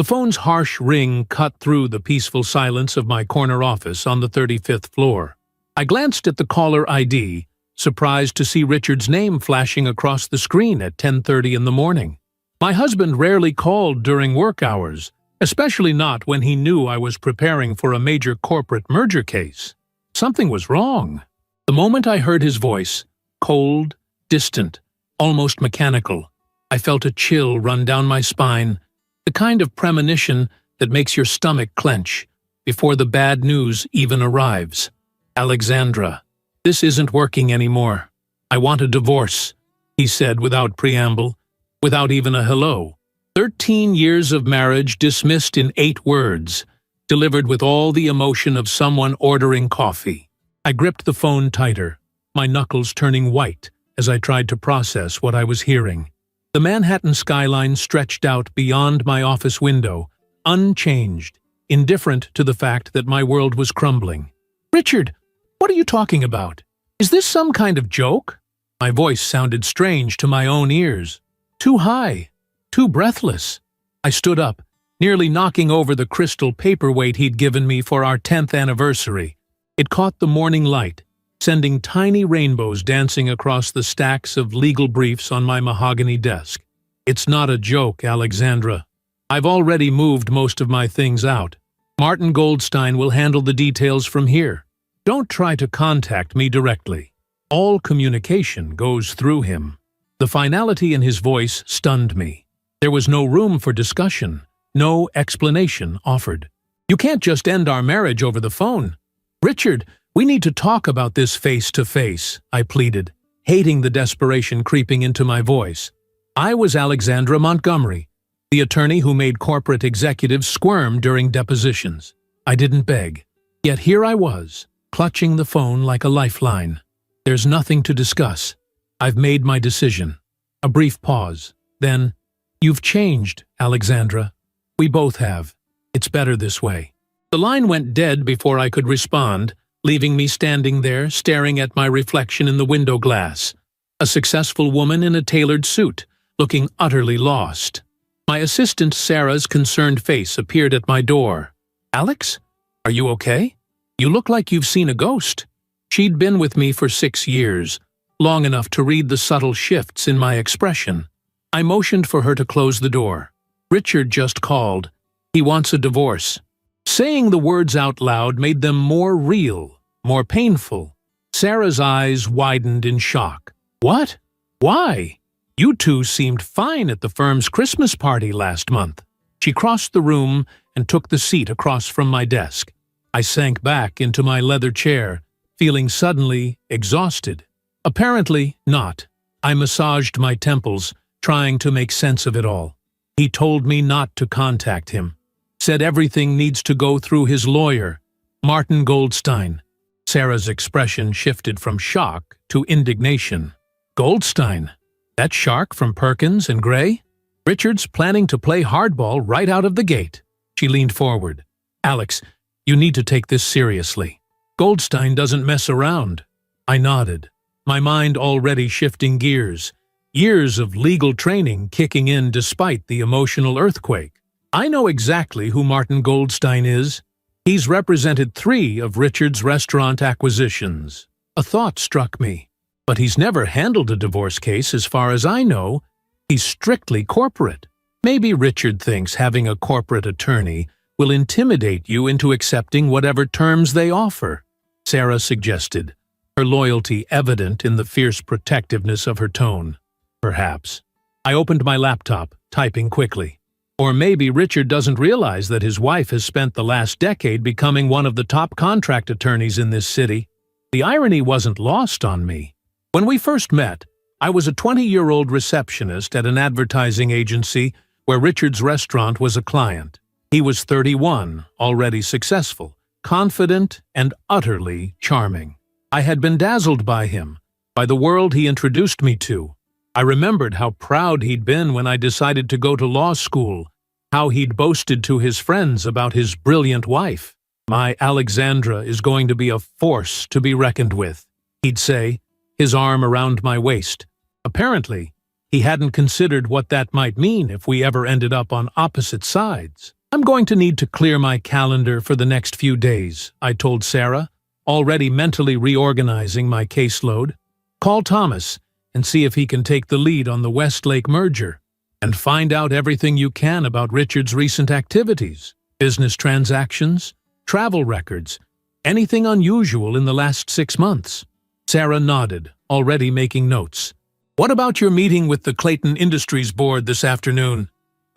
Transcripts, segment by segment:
The phone's harsh ring cut through the peaceful silence of my corner office on the 35th floor. I glanced at the caller ID, surprised to see Richard's name flashing across the screen at 10:30 in the morning. My husband rarely called during work hours, especially not when he knew I was preparing for a major corporate merger case. Something was wrong. The moment I heard his voice, cold, distant, almost mechanical, I felt a chill run down my spine, the kind of premonition that makes your stomach clench before the bad news even arrives. "Alexandra, this isn't working anymore. I want a divorce," he said without preamble, without even a hello. 13 years of marriage dismissed in 8 words, delivered with all the emotion of someone ordering coffee. I gripped the phone tighter, my knuckles turning white as I tried to process what I was hearing. The Manhattan skyline stretched out beyond my office window, unchanged, indifferent to the fact that my world was crumbling. "Richard, what are you talking about? Is this some kind of joke?" My voice sounded strange to my own ears. Too high, too breathless. I stood up, nearly knocking over the crystal paperweight he'd given me for our 10th anniversary. It caught the morning light, sending tiny rainbows dancing across the stacks of legal briefs on my mahogany desk. "It's not a joke, Alexandra. I've already moved most of my things out. Martin Goldstein will handle the details from here. Don't try to contact me directly. All communication goes through him." The finality in his voice stunned me. There was no room for discussion, no explanation offered. "You can't just end our marriage over the phone. Richard, we need to talk about this face to face," I pleaded, hating the desperation creeping into my voice. I was Alexandra Montgomery, the attorney who made corporate executives squirm during depositions. I didn't beg. Yet here I was, clutching the phone like a lifeline. "There's nothing to discuss. I've made my decision." A brief pause. Then, "You've changed, Alexandra. We both have. It's better this way." The line went dead before I could respond, leaving me standing there staring at my reflection in the window glass, a successful woman in a tailored suit, looking utterly lost. My assistant Sarah's concerned face appeared at my door. "Alex, are you okay? You look like you've seen a ghost." She'd been with me for 6 years, long enough to read the subtle shifts in my expression. I motioned for her to close the door. "Richard just called. He wants a divorce." Saying the words out loud made them more real, more painful. Sarah's eyes widened in shock. "What? Why? You two seemed fine at the firm's Christmas party last month." She crossed the room and took the seat across from my desk. I sank back into my leather chair, feeling suddenly exhausted. Apparently not. I massaged my temples, trying to make sense of it all. He told me not to contact him. Said everything needs to go through his lawyer, Martin Goldstein. Sarah's expression shifted from shock to indignation. "Goldstein? That shark from Perkins and Gray? Richard's planning to play hardball right out of the gate." She leaned forward. "Alex, you need to take this seriously. Goldstein doesn't mess around." I nodded, my mind already shifting gears, years of legal training kicking in despite the emotional earthquake. I know exactly who Martin Goldstein is. He's represented 3 of Richard's restaurant acquisitions. A thought struck me. But he's never handled a divorce case as far as I know. He's strictly corporate. Maybe Richard thinks having a corporate attorney will intimidate you into accepting whatever terms they offer, Sarah suggested, her loyalty evident in the fierce protectiveness of her tone. Perhaps. I opened my laptop, typing quickly. Or maybe Richard doesn't realize that his wife has spent the last decade becoming one of the top contract attorneys in this city. The irony wasn't lost on me. When we first met, I was a 20-year-old receptionist at an advertising agency where Richard's restaurant was a client. He was 31, already successful, confident, and utterly charming. I had been dazzled by him, by the world he introduced me to. I remembered how proud he'd been when I decided to go to law school, how he'd boasted to his friends about his brilliant wife. "My Alexandra is going to be a force to be reckoned with," he'd say, his arm around my waist. Apparently, He hadn't considered what that might mean if we ever ended up on opposite sides. "I'm going to need to clear my calendar for the next few days," I told Sarah, already mentally reorganizing my caseload. "Call Thomas and see if he can take the lead on the Westlake merger. And find out everything you can about Richard's recent activities, business transactions, travel records, anything unusual in the last 6 months." Sarah nodded, already making notes. "What about your meeting with the Clayton Industries board this afternoon?"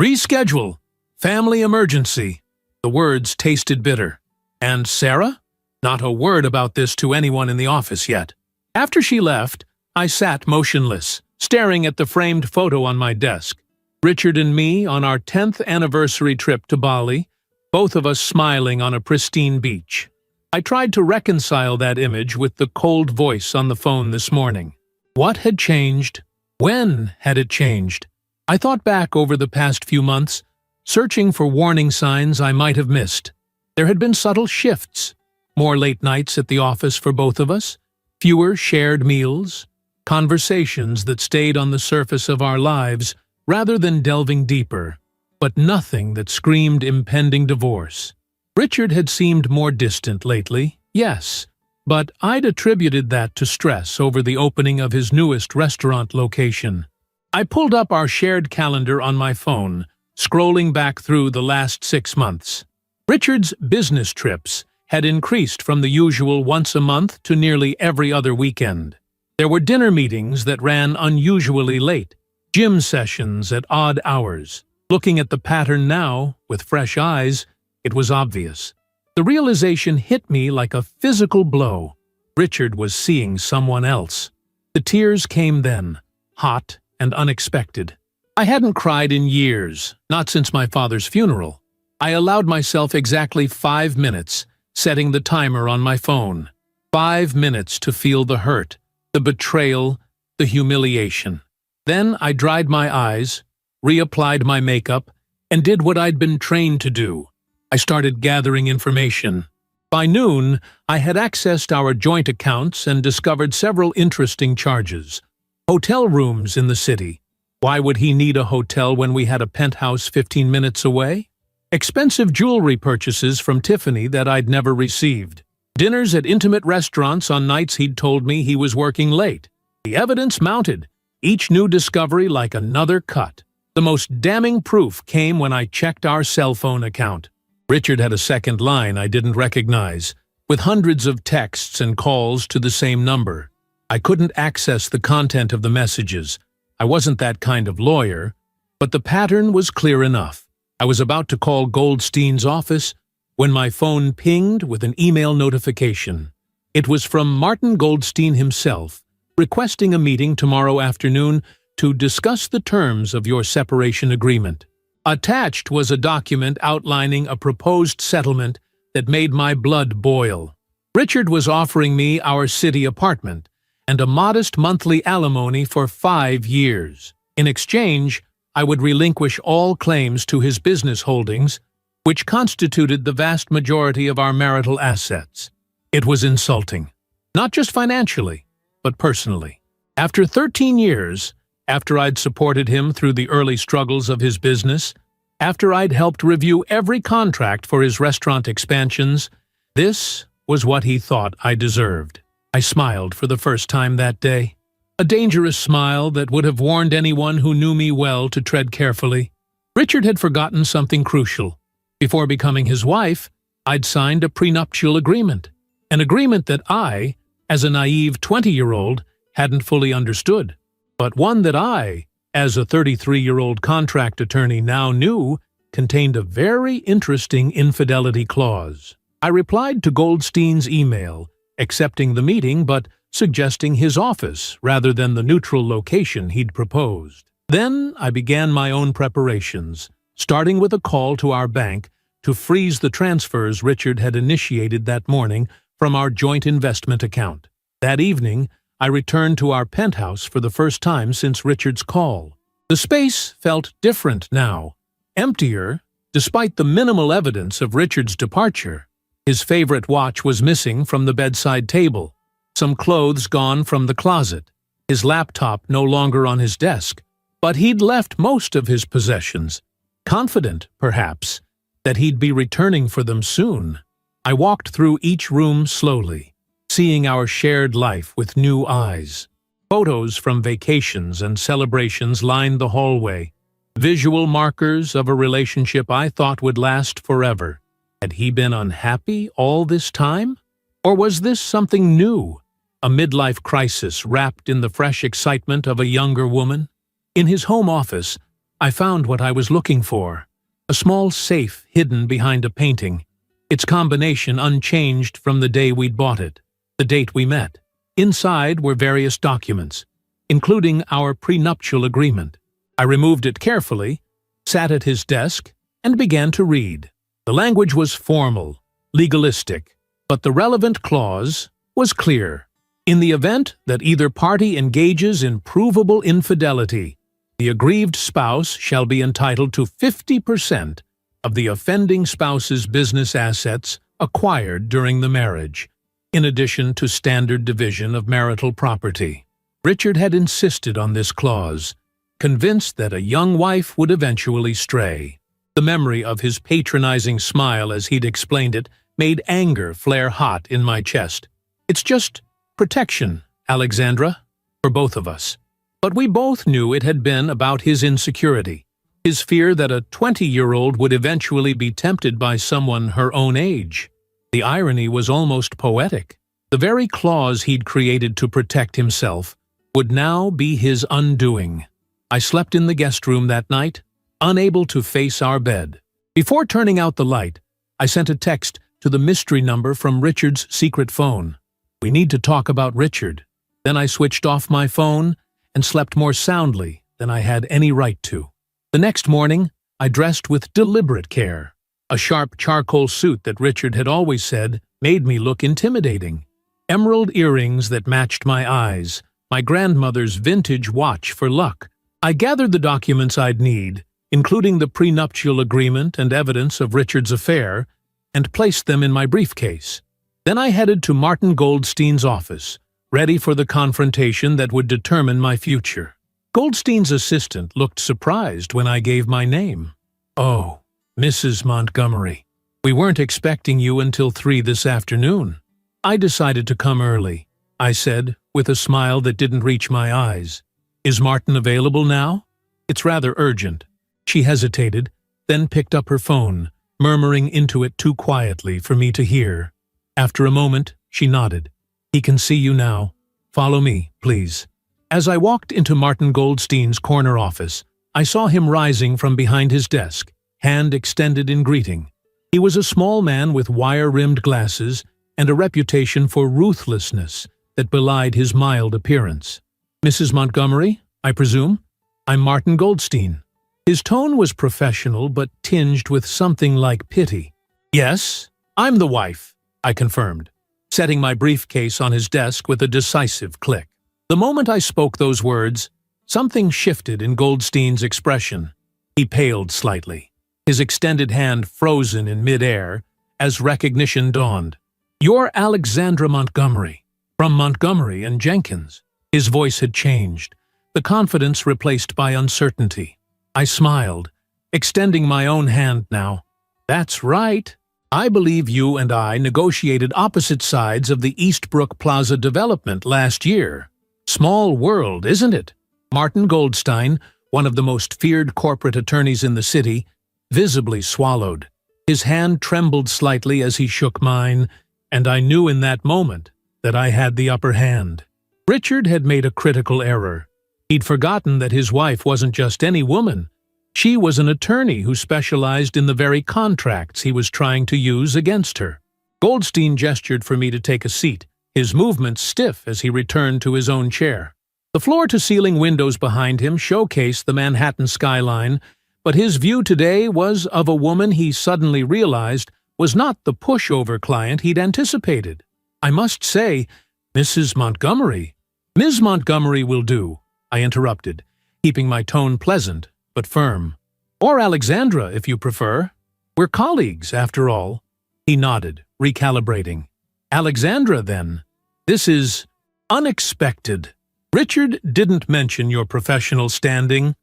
"Reschedule. Family emergency." The words tasted bitter. "And Sarah?" Not a word about this to anyone in the office yet. After she left, I sat motionless, staring at the framed photo on my desk. Richard and me on our 10th anniversary trip to Bali, both of us smiling on a pristine beach. I tried to reconcile that image with the cold voice on the phone this morning. What had changed? When had it changed? I thought back over the past few months, searching for warning signs I might have missed. There had been subtle shifts. More late nights at the office for both of us, fewer shared meals, conversations that stayed on the surface of our lives rather than delving deeper, but nothing that screamed impending divorce. Richard had seemed more distant lately, yes, but I'd attributed that to stress over the opening of his newest restaurant location. I pulled up our shared calendar on my phone, scrolling back through the last 6 months. Richard's business trips had increased from the usual once a month to nearly every other weekend. There were dinner meetings that ran unusually late, gym sessions at odd hours. Looking at the pattern now, with fresh eyes, it was obvious. The realization hit me like a physical blow. Richard was seeing someone else. The tears came then, hot and unexpected. I hadn't cried in years, not since my father's funeral. I allowed myself exactly 5 minutes, setting the timer on my phone. 5 minutes to feel the hurt, the betrayal, the humiliation. Then I dried my eyes, reapplied my makeup, and did what I'd been trained to do. I started gathering information. By noon, I had accessed our joint accounts and discovered several interesting charges. Hotel rooms in the city. Why would he need a hotel when we had a penthouse 15 minutes away? Expensive jewelry purchases from Tiffany that I'd never received. Dinners at intimate restaurants on nights he'd told me he was working late. The evidence mounted, each new discovery like another cut. The most damning proof came when I checked our cell phone account. Richard had a second line I didn't recognize, with hundreds of texts and calls to the same number. I couldn't access the content of the messages. I wasn't that kind of lawyer, but the pattern was clear enough. I was about to call Goldstein's office when my phone pinged with an email notification. It was from Martin Goldstein himself, requesting a meeting tomorrow afternoon to discuss the terms of your separation agreement. Attached was a document outlining a proposed settlement that made my blood boil. Richard was offering me our city apartment and a modest monthly alimony for 5 years. In exchange, I would relinquish all claims to his business holdings, which constituted the vast majority of our marital assets. It was insulting, not just financially, but personally. After 13 years, after I'd supported him through the early struggles of his business, after I'd helped review every contract for his restaurant expansions, this was what he thought I deserved. I smiled for the first time that day. A dangerous smile that would have warned anyone who knew me well to tread carefully. Richard had forgotten something crucial. Before becoming his wife, I'd signed a prenuptial agreement. An agreement that I, as a naive 20-year-old, hadn't fully understood. But one that I, as a 33-year-old contract attorney now knew, contained a very interesting infidelity clause. I replied to Goldstein's email, accepting the meeting but suggesting his office rather than the neutral location he'd proposed. Then I began my own preparations, starting with a call to our bank to freeze the transfers Richard had initiated that morning from our joint investment account. That evening, I returned to our penthouse for the first time since Richard's call. The space felt different now, emptier, despite the minimal evidence of Richard's departure. His favorite watch was missing from the bedside table, some clothes gone from the closet, his laptop no longer on his desk, But he'd left most of his possessions, confident, perhaps, that he'd be returning for them soon. I walked through each room slowly, seeing our shared life with new eyes. Photos from vacations and celebrations lined the hallway, visual markers of a relationship I thought would last forever. Had he been unhappy all this time? Or was this something new, a midlife crisis wrapped in the fresh excitement of a younger woman? In his home office, I found what I was looking for, a small safe hidden behind a painting, its combination unchanged from the day we'd bought it, the date we met. Inside were various documents, including our prenuptial agreement. I removed it carefully, sat at his desk, and began to read. The language was formal, legalistic, but the relevant clause was clear. In the event that either party engages in provable infidelity, the aggrieved spouse shall be entitled to 50% of the offending spouse's business assets acquired during the marriage, in addition to standard division of marital property. Richard had insisted on this clause, convinced that a young wife would eventually stray. The memory of his patronizing smile as he'd explained it made anger flare hot in my chest. It's just protection, Alexandra, for both of us. But we both knew it had been about his insecurity, his fear that a 20-year-old would eventually be tempted by someone her own age. The irony was almost poetic. The very clause he'd created to protect himself would now be his undoing. I slept in the guest room that night, unable to face our bed. Before turning out the light, I sent a text to the mystery number from Richard's secret phone. We need to talk about Richard. Then I switched off my phone and slept more soundly than I had any right to. The next morning, I dressed with deliberate care. A sharp charcoal suit that Richard had always said made me look intimidating. Emerald earrings that matched my eyes, my grandmother's vintage watch for luck. I gathered the documents I'd need, including the prenuptial agreement and evidence of Richard's affair, and placed them in my briefcase. Then I headed to Martin Goldstein's office, ready for the confrontation that would determine my future. Goldstein's assistant looked surprised when I gave my name. "Oh, Mrs. Montgomery, we weren't expecting you until 3 this afternoon." "I decided to come early," I said, with a smile that didn't reach my eyes. "Is Martin available now? It's rather urgent." She hesitated, then picked up her phone, murmuring into it too quietly for me to hear. After a moment, she nodded. "He can see you now. Follow me, please." As I walked into Martin Goldstein's corner office, I saw him rising from behind his desk, hand extended in greeting. He was a small man with wire-rimmed glasses and a reputation for ruthlessness that belied his mild appearance. "Mrs. Montgomery, I presume? I'm Martin Goldstein." His tone was professional but tinged with something like pity. "Yes, I'm the wife," I confirmed, setting my briefcase on his desk with a decisive click. The moment I spoke those words, something shifted in Goldstein's expression. He paled slightly, his extended hand frozen in midair as recognition dawned. "You're Alexandra Montgomery, from Montgomery and Jenkins." His voice had changed, the confidence replaced by uncertainty. I smiled, extending my own hand now. "That's right. I believe you and I negotiated opposite sides of the Eastbrook Plaza development last year. Small world, isn't it?" Martin Goldstein, one of the most feared corporate attorneys in the city, visibly swallowed. His hand trembled slightly as he shook mine, and I knew in that moment that I had the upper hand. Richard had made a critical error. He'd forgotten that his wife wasn't just any woman. She was an attorney who specialized in the very contracts he was trying to use against her. Goldstein gestured for me to take a seat, his movements stiff as he returned to his own chair. The floor-to-ceiling windows behind him showcased the Manhattan skyline, but his view today was of a woman he suddenly realized was not the pushover client he'd anticipated. "I must say, Mrs. Montgomery." "Ms. Montgomery will do," I interrupted, keeping my tone pleasant but firm. "Or Alexandra, if you prefer. We're colleagues, after all." He nodded, recalibrating. "Alexandra, then. This is unexpected. Richard didn't mention your professional standing."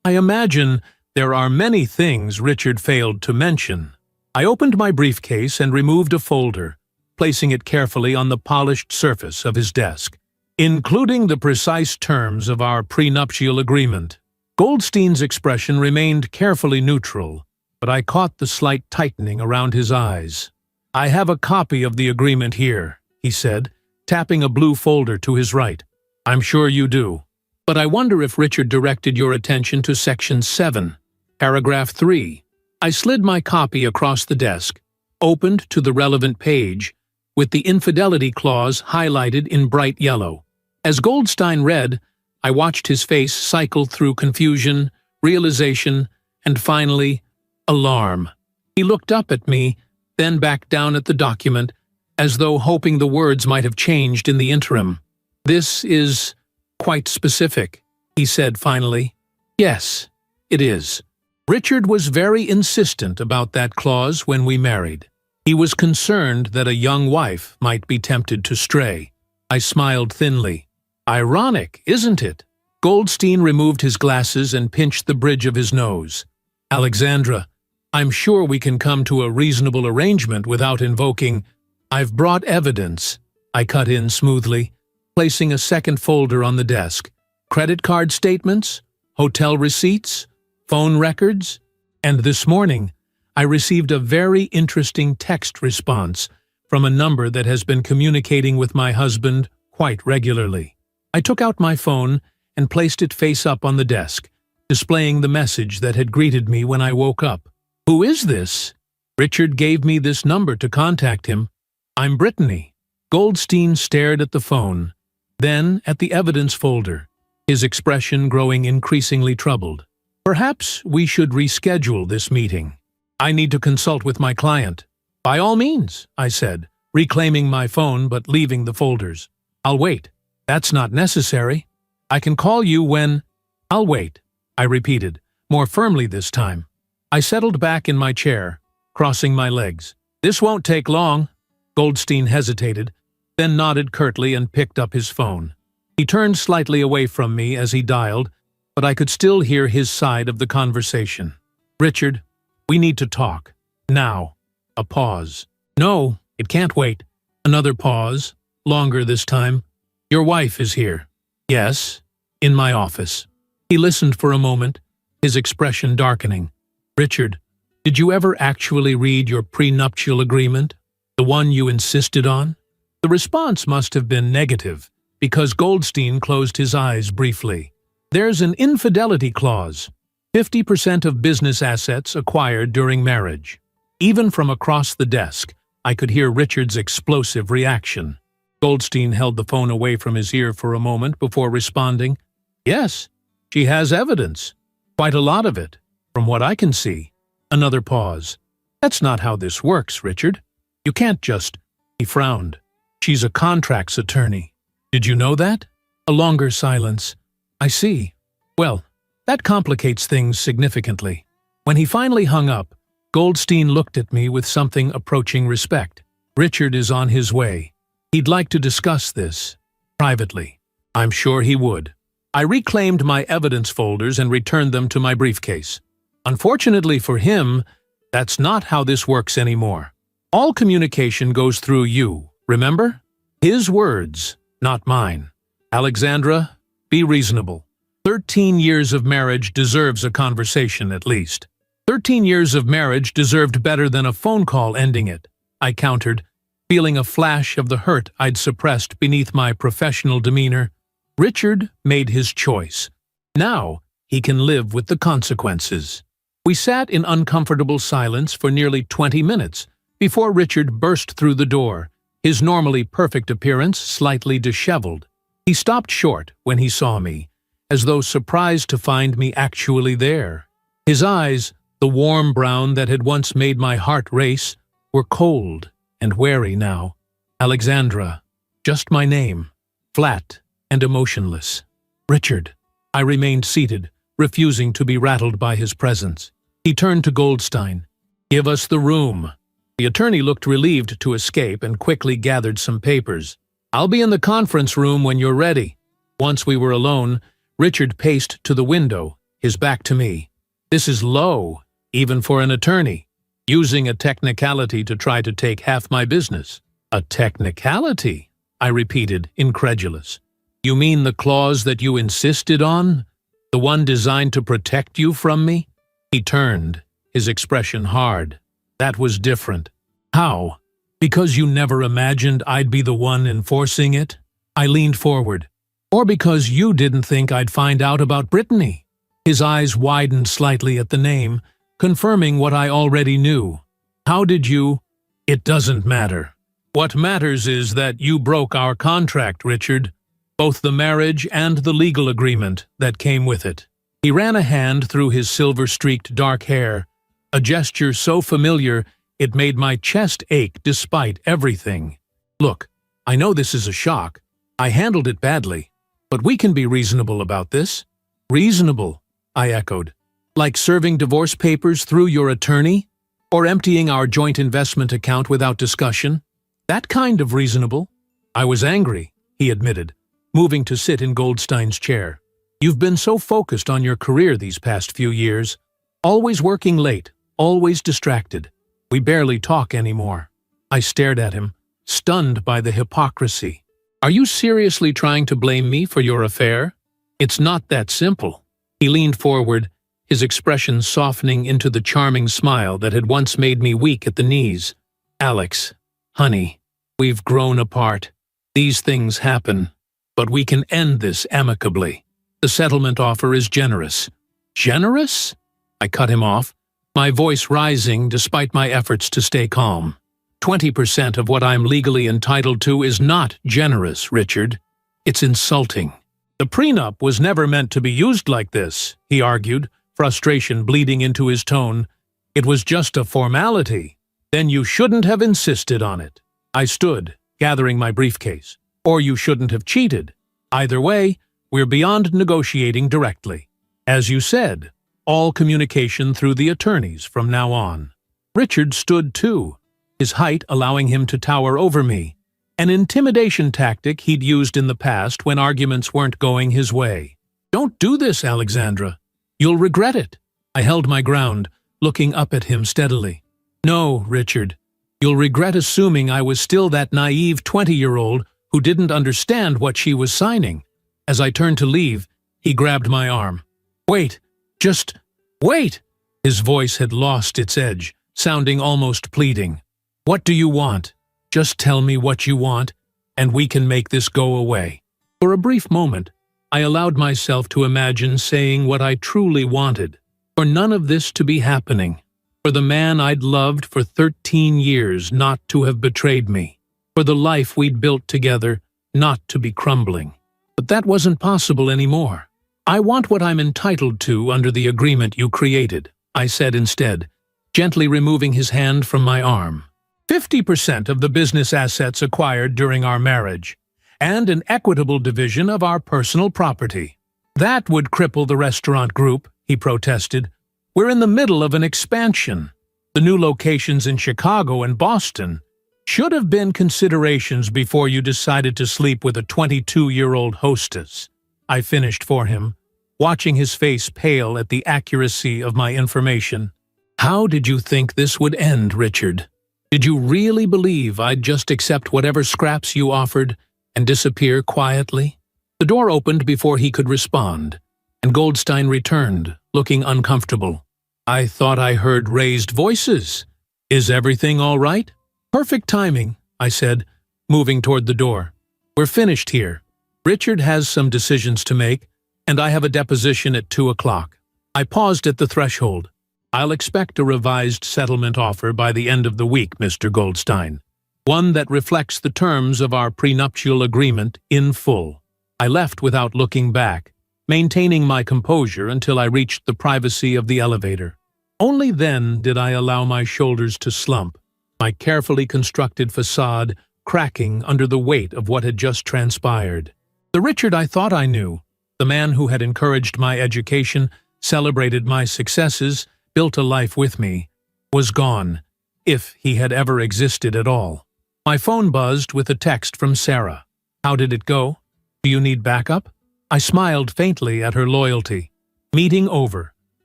I imagine there are many things Richard failed to mention. I opened my briefcase and removed a folder, placing it carefully on the polished surface of his desk, including the precise terms of our prenuptial agreement. Goldstein's expression remained carefully neutral, but I caught the slight tightening around his eyes. "I have a copy of the agreement here," he said, tapping a blue folder to his right. "I'm sure you do. But I wonder if Richard directed your attention to Section 7, Paragraph 3. I slid my copy across the desk, opened to the relevant page, with the infidelity clause highlighted in bright yellow. As Goldstein read, I watched his face cycle through confusion, realization, and finally, alarm. He looked up at me, then back down at the document, as though hoping the words might have changed in the interim. "This is quite specific," he said finally. "Yes, it is." Richard was very insistent about that clause when we married. He was concerned that a young wife might be tempted to stray. I smiled thinly. "Ironic, isn't it?" Goldstein removed his glasses and pinched the bridge of his nose. "Alexandra, I'm sure we can come to a reasonable arrangement without invoking—" "I've brought evidence," I cut in smoothly, placing a second folder on the desk. "Credit card statements, hotel receipts, phone records, and this morning I received a very interesting text response from a number that has been communicating with my husband quite regularly." I took out my phone and placed it face up on the desk, displaying the message that had greeted me when I woke up. "Who is this?" "Richard gave me this number to contact him. I'm Brittany." Goldstein stared at the phone, then at the evidence folder, his expression growing increasingly troubled. "Perhaps we should reschedule this meeting. I need to consult with my client." "By all means," I said, reclaiming my phone but leaving the folders. "I'll wait." "That's not necessary. I can call you when—" "I'll wait," I repeated, more firmly this time. I settled back in my chair, crossing my legs. "This won't take long." Goldstein hesitated, then nodded curtly and picked up his phone. He turned slightly away from me as he dialed, but I could still hear his side of the conversation. "Richard, we need to talk. Now." A pause. "No, it can't wait." Another pause, longer this time. "Your wife is here." "Yes, in my office." He listened for a moment, his expression darkening. "Richard, did you ever actually read your prenuptial agreement, the one you insisted on?" The response must have been negative, because Goldstein closed his eyes briefly. "There's an infidelity clause, 50% of business assets acquired during marriage." Even from across the desk, I could hear Richard's explosive reaction. Goldstein held the phone away from his ear for a moment before responding, "Yes, she has evidence. Quite a lot of it, from what I can see." Another pause. "That's not how this works, Richard. You can't just—" He frowned. "She's a contracts attorney. Did you know that?" A longer silence. "I see. Well, that complicates things significantly." When he finally hung up, Goldstein looked at me with something approaching respect. "Richard is on his way. He'd like to discuss this privately." I'm sure he would. I reclaimed my evidence folders and returned them to my briefcase. Unfortunately for him, that's not how this works anymore. All communication goes through you, remember? His words, not mine. "Alexandra, be reasonable. 13 years of marriage deserves a conversation at least." 13 years of marriage deserved better than a phone call ending it, I countered, feeling a flash of the hurt I'd suppressed beneath my professional demeanor. Richard made his choice. Now he can live with the consequences. We sat in uncomfortable silence for nearly 20 minutes before Richard burst through the door, his normally perfect appearance slightly disheveled. He stopped short when he saw me, as though surprised to find me actually there. His eyes, the warm brown that had once made my heart race, were cold and wary now. "Alexandra," just my name, flat and emotionless. "Richard." I remained seated, refusing to be rattled by his presence. He turned to Goldstein. "Give us the room." The attorney looked relieved to escape and quickly gathered some papers. "I'll be in the conference room when you're ready." Once we were alone, Richard paced to the window, his back to me. This is low, even for an attorney, using a technicality to try to take half my business. A technicality? I repeated, incredulous. You mean the clause that you insisted on? The one designed to protect you from me? He turned, his expression hard. That was different. How? Because you never imagined I'd be the one enforcing it? I leaned forward. Or because you didn't think I'd find out about Brittany? His eyes widened slightly at the name, confirming what I already knew. How did you? It doesn't matter. What matters is that you broke our contract, Richard. Both the marriage and the legal agreement that came with it. He ran a hand through his silver-streaked dark hair, a gesture so familiar it made my chest ache despite everything. Look, I know this is a shock. I handled it badly, but we can be reasonable about this. Reasonable, I echoed. Like serving divorce papers through your attorney? Or emptying our joint investment account without discussion? That kind of reasonable. I was angry, he admitted, moving to sit in Goldstein's chair. You've been so focused on your career these past few years. Always working late, always distracted. We barely talk anymore. I stared at him, stunned by the hypocrisy. Are you seriously trying to blame me for your affair? It's not that simple. He leaned forward, his expression softening into the charming smile that had once made me weak at the knees. Alex, honey, we've grown apart. These things happen. But we can end this amicably. The settlement offer is generous. Generous? I cut him off, my voice rising despite my efforts to stay calm. 20% of what I'm legally entitled to is not generous, Richard. It's insulting. The prenup was never meant to be used like this, he argued, frustration bleeding into his tone. It was just a formality. Then you shouldn't have insisted on it. I stood, gathering my briefcase. Or you shouldn't have cheated. Either way, we're beyond negotiating directly. As you said, all communication through the attorneys from now on. Richard stood too, his height allowing him to tower over me, an intimidation tactic he'd used in the past when arguments weren't going his way. Don't do this, Alexandra. You'll regret it. I held my ground, looking up at him steadily. No, Richard. You'll regret assuming I was still that naive 20-year-old who didn't understand what she was signing. As I turned to leave, he grabbed my arm. Wait, just wait! His voice had lost its edge, sounding almost pleading. What do you want? Just tell me what you want, and we can make this go away. For a brief moment, I allowed myself to imagine saying what I truly wanted, for none of this to be happening, for the man I'd loved for 13 years not to have betrayed me, for the life we'd built together not to be crumbling. But that wasn't possible anymore. I want what I'm entitled to under the agreement you created, I said instead, gently removing his hand from my arm. 50% of the business assets acquired during our marriage, and an equitable division of our personal property. That would cripple the restaurant group, he protested. We're in the middle of an expansion. The new locations in Chicago and Boston should have been considerations before you decided to sleep with a 22-year-old hostess. I finished for him, watching his face pale at the accuracy of my information. How did you think this would end, Richard? Did you really believe I'd just accept whatever scraps you offered and disappear quietly? The door opened before he could respond, and Goldstein returned, looking uncomfortable. I thought I heard raised voices. Is everything all right? Perfect timing, I said, moving toward the door. We're finished here. Richard has some decisions to make, and I have a deposition at 2 o'clock. I paused at the threshold. I'll expect a revised settlement offer by the end of the week, Mr. Goldstein. One that reflects the terms of our prenuptial agreement in full. I left without looking back, maintaining my composure until I reached the privacy of the elevator. Only then did I allow my shoulders to slump, my carefully constructed facade cracking under the weight of what had just transpired. The Richard I thought I knew, the man who had encouraged my education, celebrated my successes, built a life with me, was gone, if he had ever existed at all. My phone buzzed with a text from Sarah. How did it go? Do you need backup? I smiled faintly at her loyalty. Meeting over.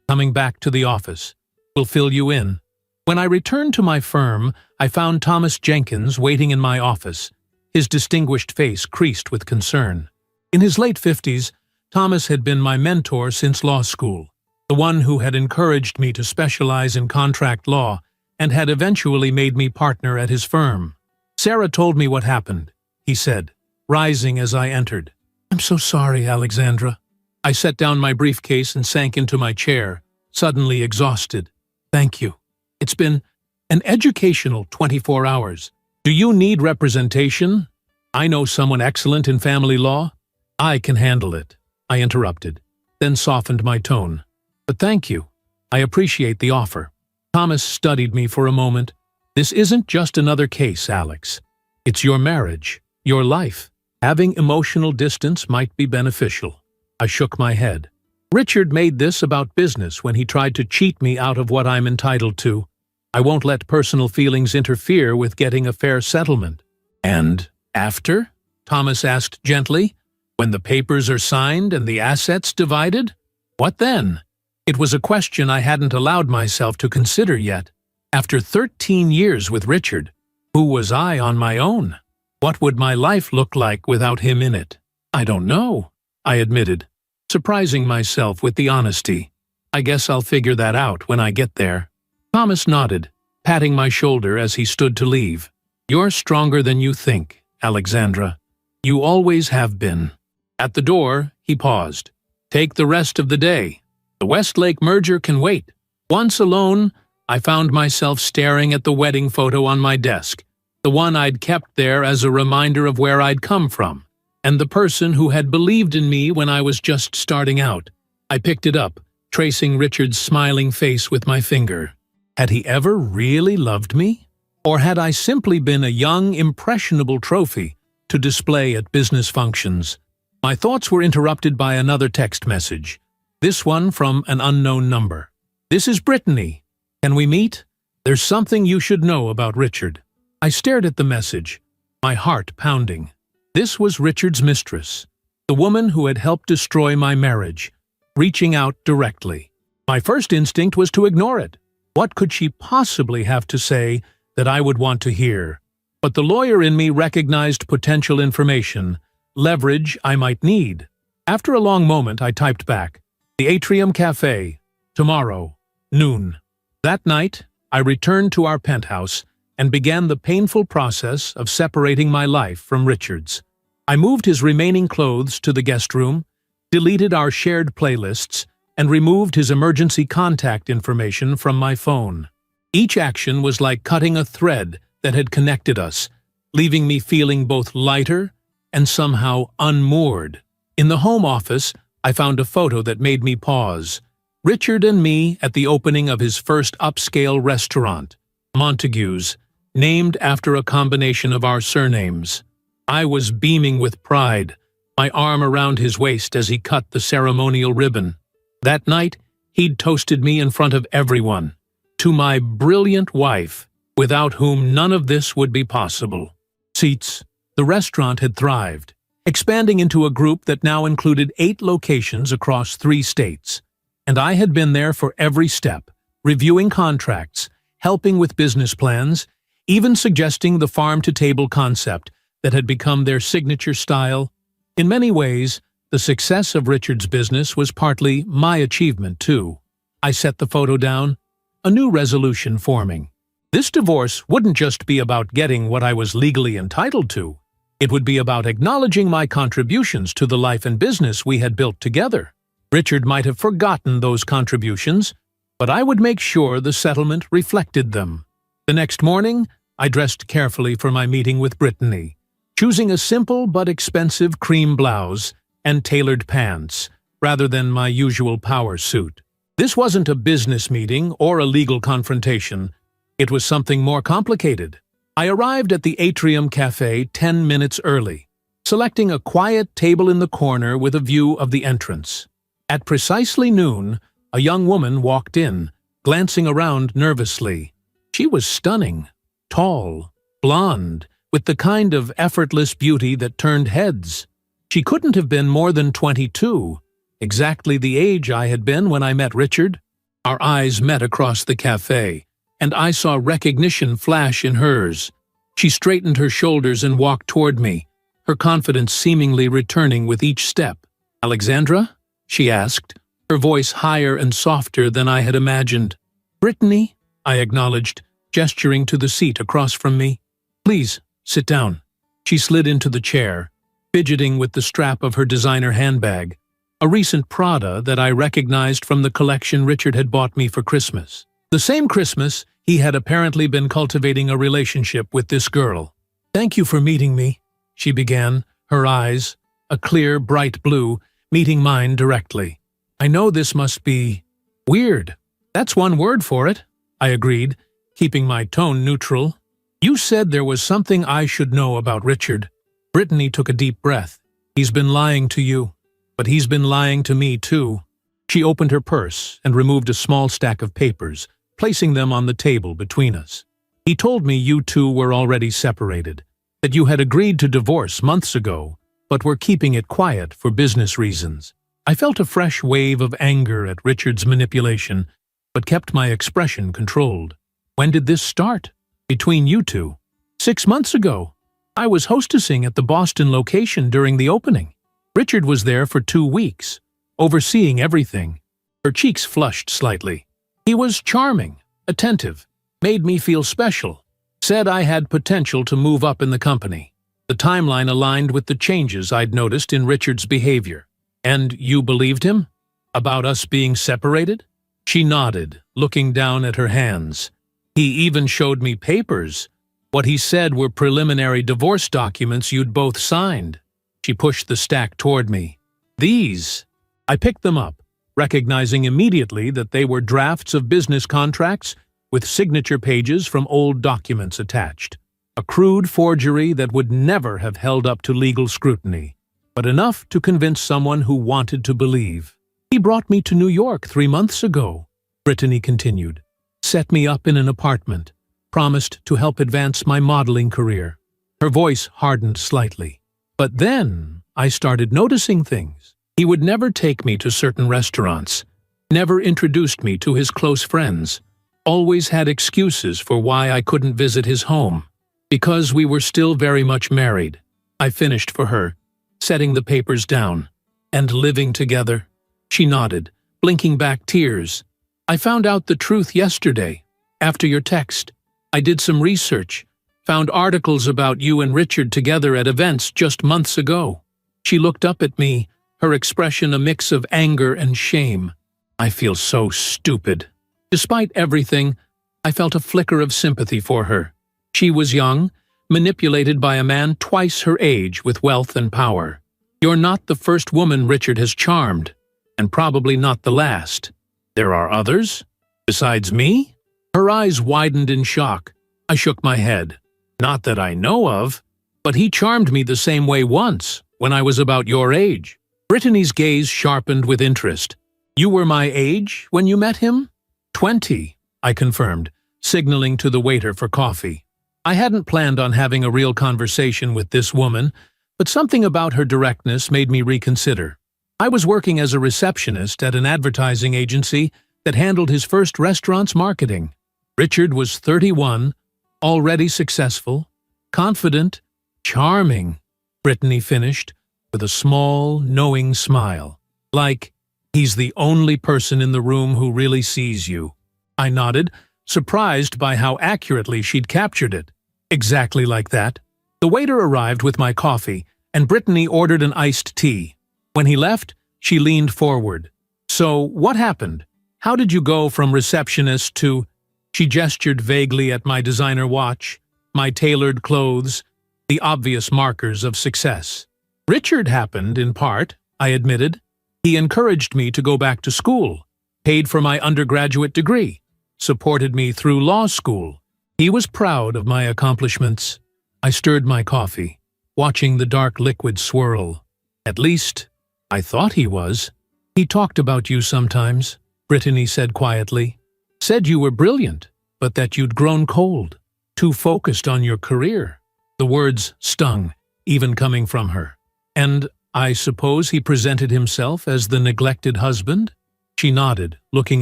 Coming back to the office. Will fill you in. When I returned to my firm, I found Thomas Jenkins waiting in my office, his distinguished face creased with concern. In his late 50s, Thomas had been my mentor since law school, the one who had encouraged me to specialize in contract law and had eventually made me partner at his firm. "Sarah told me what happened," he said, rising as I entered. "I'm so sorry, Alexandra." I set down my briefcase and sank into my chair, suddenly exhausted. "Thank you. It's been an educational 24 hours. Do you need representation? I know someone excellent in family law." "I can handle it," I interrupted, then softened my tone. "But thank you. I appreciate the offer." Thomas studied me for a moment. "This isn't just another case, Alex. It's your marriage, your life. Having emotional distance might be beneficial." I shook my head. "Richard made this about business when he tried to cheat me out of what I'm entitled to. I won't let personal feelings interfere with getting a fair settlement." "And after?" Thomas asked gently. "When the papers are signed and the assets divided? What then?" It was a question I hadn't allowed myself to consider yet. After 13 years with Richard, who was I on my own? What would my life look like without him in it? "I don't know," I admitted, surprising myself with the honesty. "I guess I'll figure that out when I get there." Thomas nodded, patting my shoulder as he stood to leave. "You're stronger than you think, Alexandra. You always have been." At the door, he paused. "Take the rest of the day. The Westlake merger can wait." Once alone, I found myself staring at the wedding photo on my desk, the one I'd kept there as a reminder of where I'd come from, and the person who had believed in me when I was just starting out. I picked it up, tracing Richard's smiling face with my finger. Had he ever really loved me? Or had I simply been a young, impressionable trophy to display at business functions? My thoughts were interrupted by another text message, this one from an unknown number. "This is Brittany. Can we meet? There's something you should know about Richard." I stared at the message, my heart pounding. This was Richard's mistress, the woman who had helped destroy my marriage, reaching out directly. My first instinct was to ignore it. What could she possibly have to say that I would want to hear? But the lawyer in me recognized potential information, leverage I might need. After a long moment, I typed back, "The Atrium Cafe, tomorrow, noon." That night, I returned to our penthouse and began the painful process of separating my life from Richard's. I moved his remaining clothes to the guest room, deleted our shared playlists, and removed his emergency contact information from my phone. Each action was like cutting a thread that had connected us, leaving me feeling both lighter and somehow unmoored. In the home office, I found a photo that made me pause. Richard and me at the opening of his first upscale restaurant, Montague's, named after a combination of our surnames. I was beaming with pride, my arm around his waist as he cut the ceremonial ribbon. That night, he'd toasted me in front of everyone, to my brilliant wife, without whom none of this would be possible. Seats. The restaurant had thrived, expanding into a group that now included 8 locations across 3 states. And I had been there for every step, reviewing contracts, helping with business plans, even suggesting the farm-to-table concept that had become their signature style. In many ways, the success of Richard's business was partly my achievement, too. I set the photo down, a new resolution forming. This divorce wouldn't just be about getting what I was legally entitled to. It would be about acknowledging my contributions to the life and business we had built together. Richard might have forgotten those contributions, but I would make sure the settlement reflected them. The next morning, I dressed carefully for my meeting with Brittany, choosing a simple but expensive cream blouse and tailored pants, rather than my usual power suit. This wasn't a business meeting or a legal confrontation. It was something more complicated. I arrived at the Atrium Cafe 10 minutes early, selecting a quiet table in the corner with a view of the entrance. At precisely noon, a young woman walked in, glancing around nervously. She was stunning, tall, blonde, with the kind of effortless beauty that turned heads. She couldn't have been more than 22, exactly the age I had been when I met Richard. Our eyes met across the cafe, and I saw recognition flash in hers. She straightened her shoulders and walked toward me, her confidence seemingly returning with each step. "Alexandra?" she asked, her voice higher and softer than I had imagined. "Brittany," I acknowledged, gesturing to the seat across from me. "Please, sit down." She slid into the chair, fidgeting with the strap of her designer handbag, a recent Prada that I recognized from the collection Richard had bought me for Christmas. The same Christmas, he had apparently been cultivating a relationship with this girl. "Thank you for meeting me," she began, her eyes, a clear, bright blue, meeting mine directly. "I know this must be weird." "That's one word for it," I agreed, keeping my tone neutral. "You said there was something I should know about Richard." Brittany took a deep breath. "He's been lying to you, but he's been lying to me too." She opened her purse and removed a small stack of papers, placing them on the table between us. "He told me you two were already separated, that you had agreed to divorce months ago, but were keeping it quiet for business reasons." I felt a fresh wave of anger at Richard's manipulation, but kept my expression controlled. "When did this start? Between you two?" "6 months ago. I was hostessing at the Boston location during the opening. Richard was there for 2 weeks, overseeing everything." Her cheeks flushed slightly. "He was charming, attentive, made me feel special, said I had potential to move up in the company." The timeline aligned with the changes I'd noticed in Richard's behavior. "And you believed him? About us being separated?" She nodded, looking down at her hands. "He even showed me papers. What he said were preliminary divorce documents you'd both signed." She pushed the stack toward me. "These?" I picked them up, recognizing immediately that they were drafts of business contracts with signature pages from old documents attached. A crude forgery that would never have held up to legal scrutiny, but enough to convince someone who wanted to believe. "He brought me to New York 3 months ago," Brittany continued. "Set me up in an apartment, promised to help advance my modeling career." Her voice hardened slightly. "But then I started noticing things. He would never take me to certain restaurants, never introduced me to his close friends, always had excuses for why I couldn't visit his home. Because we were still very much married," I finished for her, setting the papers down. "And living together." She nodded, blinking back tears. "I found out the truth yesterday, after your text. I did some research, found articles about you and Richard together at events just months ago." She looked up at me, her expression a mix of anger and shame. "I feel so stupid." Despite everything, I felt a flicker of sympathy for her. She was young, manipulated by a man twice her age with wealth and power. "You're not the first woman Richard has charmed, and probably not the last. There are others? Besides me?" Her eyes widened in shock. I shook my head. "Not that I know of, but he charmed me the same way once, when I was about your age." Brittany's gaze sharpened with interest. "You were my age when you met him?" 20, I confirmed, signaling to the waiter for coffee. I hadn't planned on having a real conversation with this woman, but something about her directness made me reconsider. I was working as a receptionist at an advertising agency that handled his first restaurant's marketing. Richard was 31, already successful, confident, charming, Brittany finished, with a small, knowing smile. "Like, he's the only person in the room who really sees you." I nodded, surprised by how accurately she'd captured it. "Exactly like that." The waiter arrived with my coffee, and Brittany ordered an iced tea. When he left, she leaned forward. "So, what happened? How did you go from receptionist to—" She gestured vaguely at my designer watch, my tailored clothes, the obvious markers of success. "Richard happened, in part," I admitted. "He encouraged me to go back to school, paid for my undergraduate degree, supported me through law school. He was proud of my accomplishments." I stirred my coffee, watching the dark liquid swirl. "At least, I thought he was." "He talked about you sometimes," Brittany said quietly. "Said you were brilliant, but that you'd grown cold, too focused on your career." The words stung, even coming from her. "And I suppose he presented himself as the neglected husband? She nodded, looking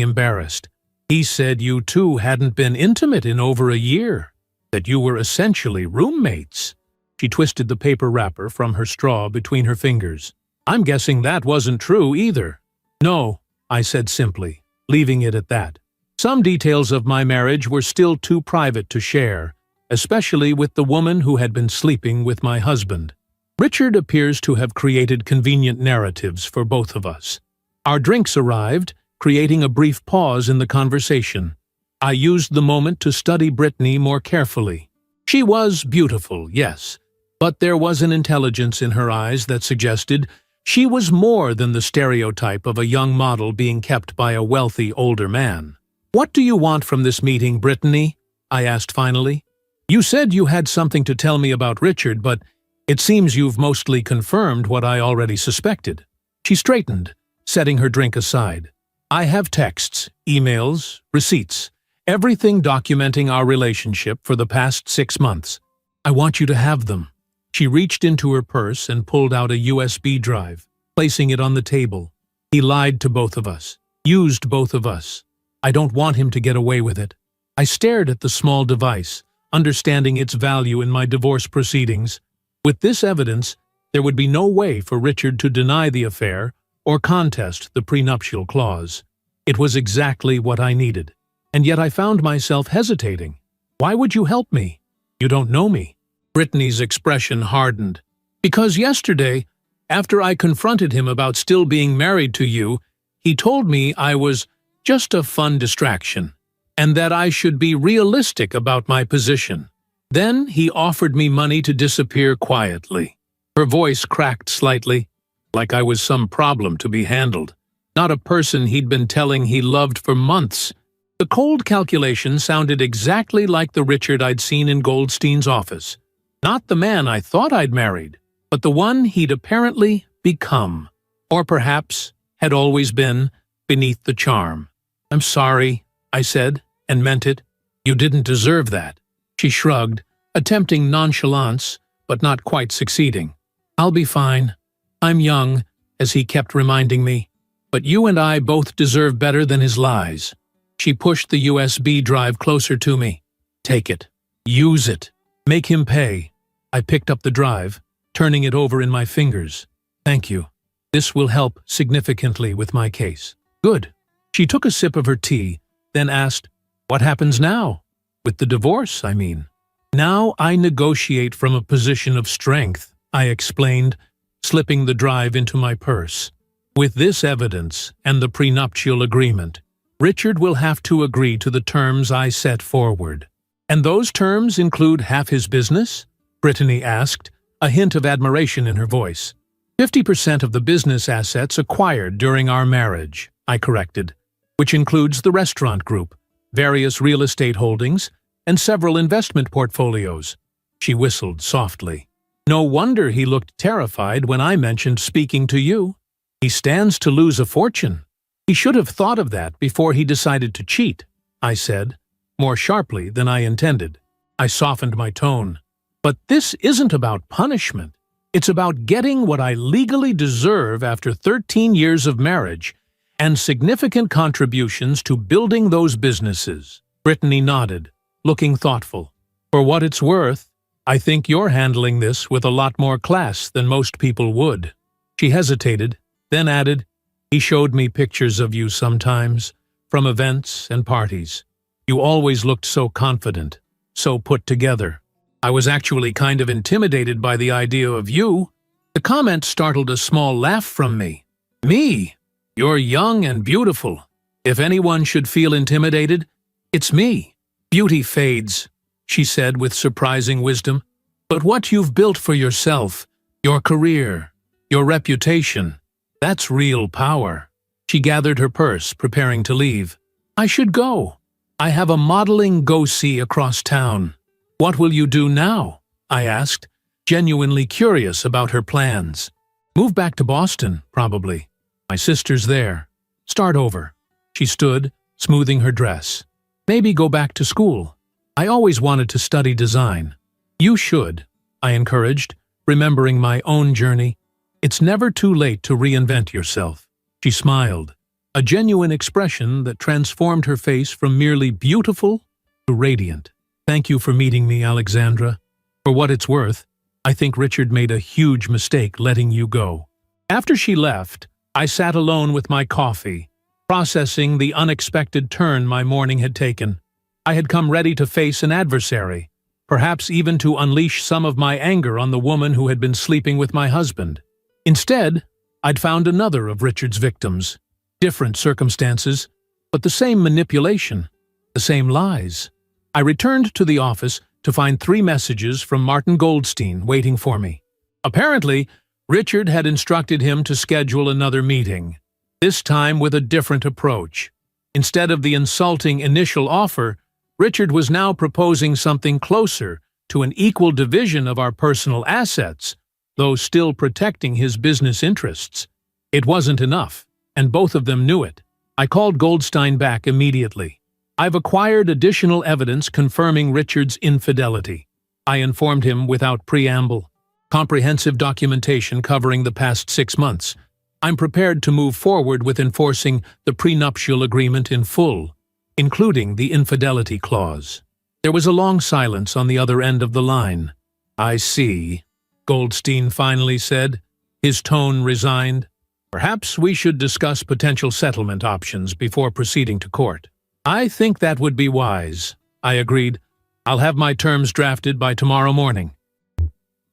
embarrassed. He said you two hadn't been intimate in over a year, that you were essentially roommates. She twisted the paper wrapper from her straw between her fingers. I'm guessing that wasn't true either. No, I said simply, leaving it at that. Some details of my marriage were still too private to share, especially with the woman who had been sleeping with my husband. Richard appears to have created convenient narratives for both of us. Our drinks arrived, creating a brief pause in the conversation. I used the moment to study Brittany more carefully. She was beautiful, yes, but there was an intelligence in her eyes that suggested she was more than the stereotype of a young model being kept by a wealthy older man. What do you want from this meeting, Brittany? I asked finally. You said you had something to tell me about Richard, but it seems you've mostly confirmed what I already suspected. She straightened, setting her drink aside. I have texts, emails, receipts, everything documenting our relationship for the past 6 months. I want you to have them. She reached into her purse and pulled out a USB drive, placing it on the table. He lied to both of us, used both of us. I don't want him to get away with it. I stared at the small device, understanding its value in my divorce proceedings. With this evidence, there would be no way for Richard to deny the affair or contest the prenuptial clause. It was exactly what I needed, and yet I found myself hesitating. Why would you help me? You don't know me. Brittany's expression hardened. Because yesterday, after I confronted him about still being married to you, he told me I was just a fun distraction, and that I should be realistic about my position. Then he offered me money to disappear quietly. Her voice cracked slightly, like I was some problem to be handled, not a person he'd been telling he loved for months. The cold calculation sounded exactly like the Richard I'd seen in Goldstein's office. Not the man I thought I'd married, but the one he'd apparently become, or perhaps had always been, beneath the charm. I'm sorry, I said, and meant it. You didn't deserve that. She shrugged, attempting nonchalance, but not quite succeeding. I'll be fine. I'm young, as he kept reminding me, but you and I both deserve better than his lies. She pushed the USB drive closer to me. Take it. Use it. Make him pay. I picked up the drive, turning it over in my fingers. Thank you. This will help significantly with my case. Good. She took a sip of her tea, then asked, what happens now? With the divorce, I mean. Now I negotiate from a position of strength, I explained, slipping the drive into my purse. With this evidence and the prenuptial agreement, Richard will have to agree to the terms I set forward. And those terms include half his business? Brittany asked, a hint of admiration in her voice. 50% of the business assets acquired during our marriage, I corrected, which includes the restaurant group, various real estate holdings, and several investment portfolios. She whistled softly. No wonder he looked terrified when I mentioned speaking to you. He stands to lose a fortune. He should have thought of that before he decided to cheat, I said, more sharply than I intended. I softened my tone. But this isn't about punishment. It's about getting what I legally deserve after 13 years of marriage and significant contributions to building those businesses. Brittany nodded, looking thoughtful. For what it's worth, I think you're handling this with a lot more class than most people would. She hesitated, then added, he showed me pictures of you sometimes, from events and parties. You always looked so confident, so put together. I was actually kind of intimidated by the idea of you. The comment startled a small laugh from me. Me? You're young and beautiful. If anyone should feel intimidated, it's me. Beauty fades, she said with surprising wisdom. But what you've built for yourself, your career, your reputation, that's real power. She gathered her purse, preparing to leave. I should go. I have a modeling go-see across town. What will you do now? I asked, genuinely curious about her plans. Move back to Boston, probably. My sister's there. Start over. She stood, smoothing her dress. Maybe go back to school. I always wanted to study design. You should, I encouraged, remembering my own journey. It's never too late to reinvent yourself. She smiled, a genuine expression that transformed her face from merely beautiful to radiant. Thank you for meeting me, Alexandra. For what it's worth, I think Richard made a huge mistake letting you go. After she left, I sat alone with my coffee, processing the unexpected turn my morning had taken. I had come ready to face an adversary, perhaps even to unleash some of my anger on the woman who had been sleeping with my husband. Instead, I'd found another of Richard's victims. Different circumstances, but the same manipulation, the same lies. I returned to the office to find 3 messages from Martin Goldstein waiting for me. Apparently, Richard had instructed him to schedule another meeting, this time with a different approach. Instead of the insulting initial offer, Richard was now proposing something closer to an equal division of our personal assets, though still protecting his business interests. It wasn't enough, and both of them knew it. I called Goldstein back immediately. I've acquired additional evidence confirming Richard's infidelity. I informed him without preamble. Comprehensive documentation covering the past 6 months. I'm prepared to move forward with enforcing the prenuptial agreement in full, including the infidelity clause. There was a long silence on the other end of the line. I see, Goldstein finally said, his tone resigned. Perhaps we should discuss potential settlement options before proceeding to court. I think that would be wise, I agreed. I'll have my terms drafted by tomorrow morning.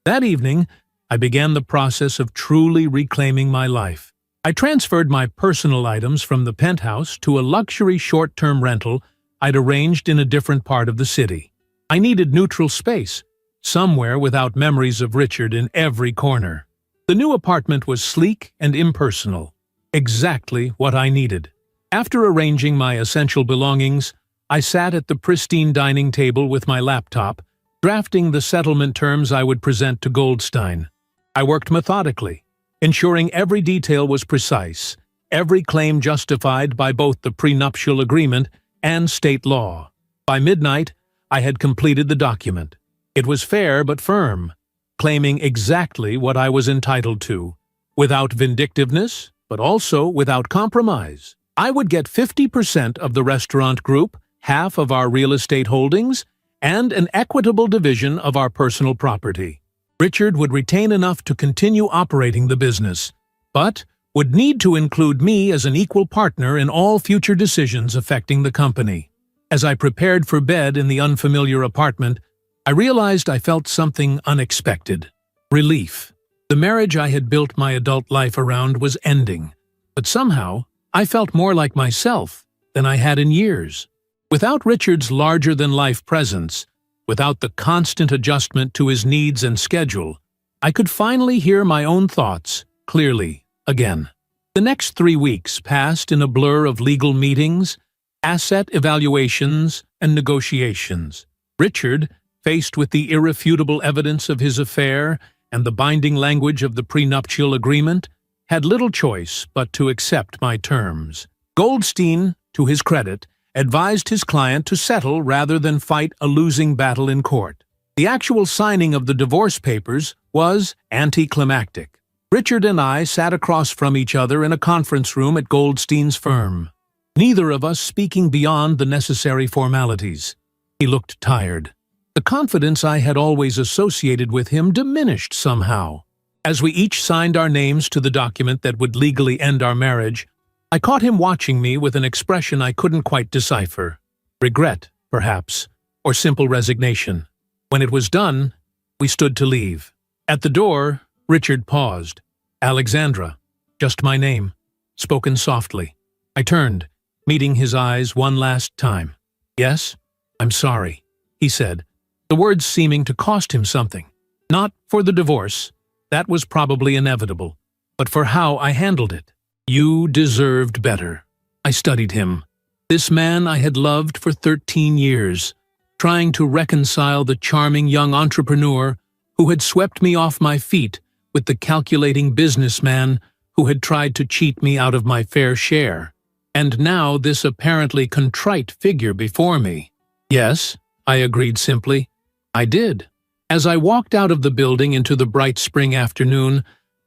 That evening, I began the process of truly reclaiming my life. I transferred my personal items from the penthouse to a luxury short-term rental I'd arranged in a different part of the city. I needed neutral space, somewhere without memories of Richard in every corner. The new apartment was sleek and impersonal, exactly what I needed. After arranging my essential belongings, I sat at the pristine dining table with my laptop, drafting the settlement terms I would present to Goldstein. I worked methodically, ensuring every detail was precise, every claim justified by both the prenuptial agreement and state law. By midnight, I had completed the document. It was fair but firm, claiming exactly what I was entitled to, without vindictiveness, but also without compromise. I would get 50% of the restaurant group, half of our real estate holdings, and an equitable division of our personal property. Richard would retain enough to continue operating the business, but would need to include me as an equal partner in all future decisions affecting the company. As I prepared for bed in the unfamiliar apartment, I realized I felt something unexpected. Relief. The marriage I had built my adult life around was ending, but somehow I felt more like myself than I had in years. Without Richard's larger-than-life presence, without the constant adjustment to his needs and schedule, I could finally hear my own thoughts clearly again. The next 3 weeks passed in a blur of legal meetings, asset evaluations, and negotiations. Richard, faced with the irrefutable evidence of his affair and the binding language of the prenuptial agreement, had little choice but to accept my terms. Goldstein, to his credit, advised his client to settle rather than fight a losing battle in court. The actual signing of the divorce papers was anticlimactic. Richard and I sat across from each other in a conference room at Goldstein's firm, neither of us speaking beyond the necessary formalities. He looked tired. The confidence I had always associated with him diminished somehow. As we each signed our names to the document that would legally end our marriage, I caught him watching me with an expression I couldn't quite decipher. Regret, perhaps, or simple resignation. When it was done, we stood to leave. At the door, Richard paused. Alexandra, just my name, spoken softly. I turned, meeting his eyes one last time. Yes, I'm sorry, he said, the words seeming to cost him something. Not for the divorce. That was probably inevitable, but for how I handled it. You deserved better. I studied him. This man I had loved for 13 years, trying to reconcile the charming young entrepreneur who had swept me off my feet with the calculating businessman who had tried to cheat me out of my fair share. And now this apparently contrite figure before me. Yes, I agreed simply. I did. As I walked out of the building into the bright spring afternoon,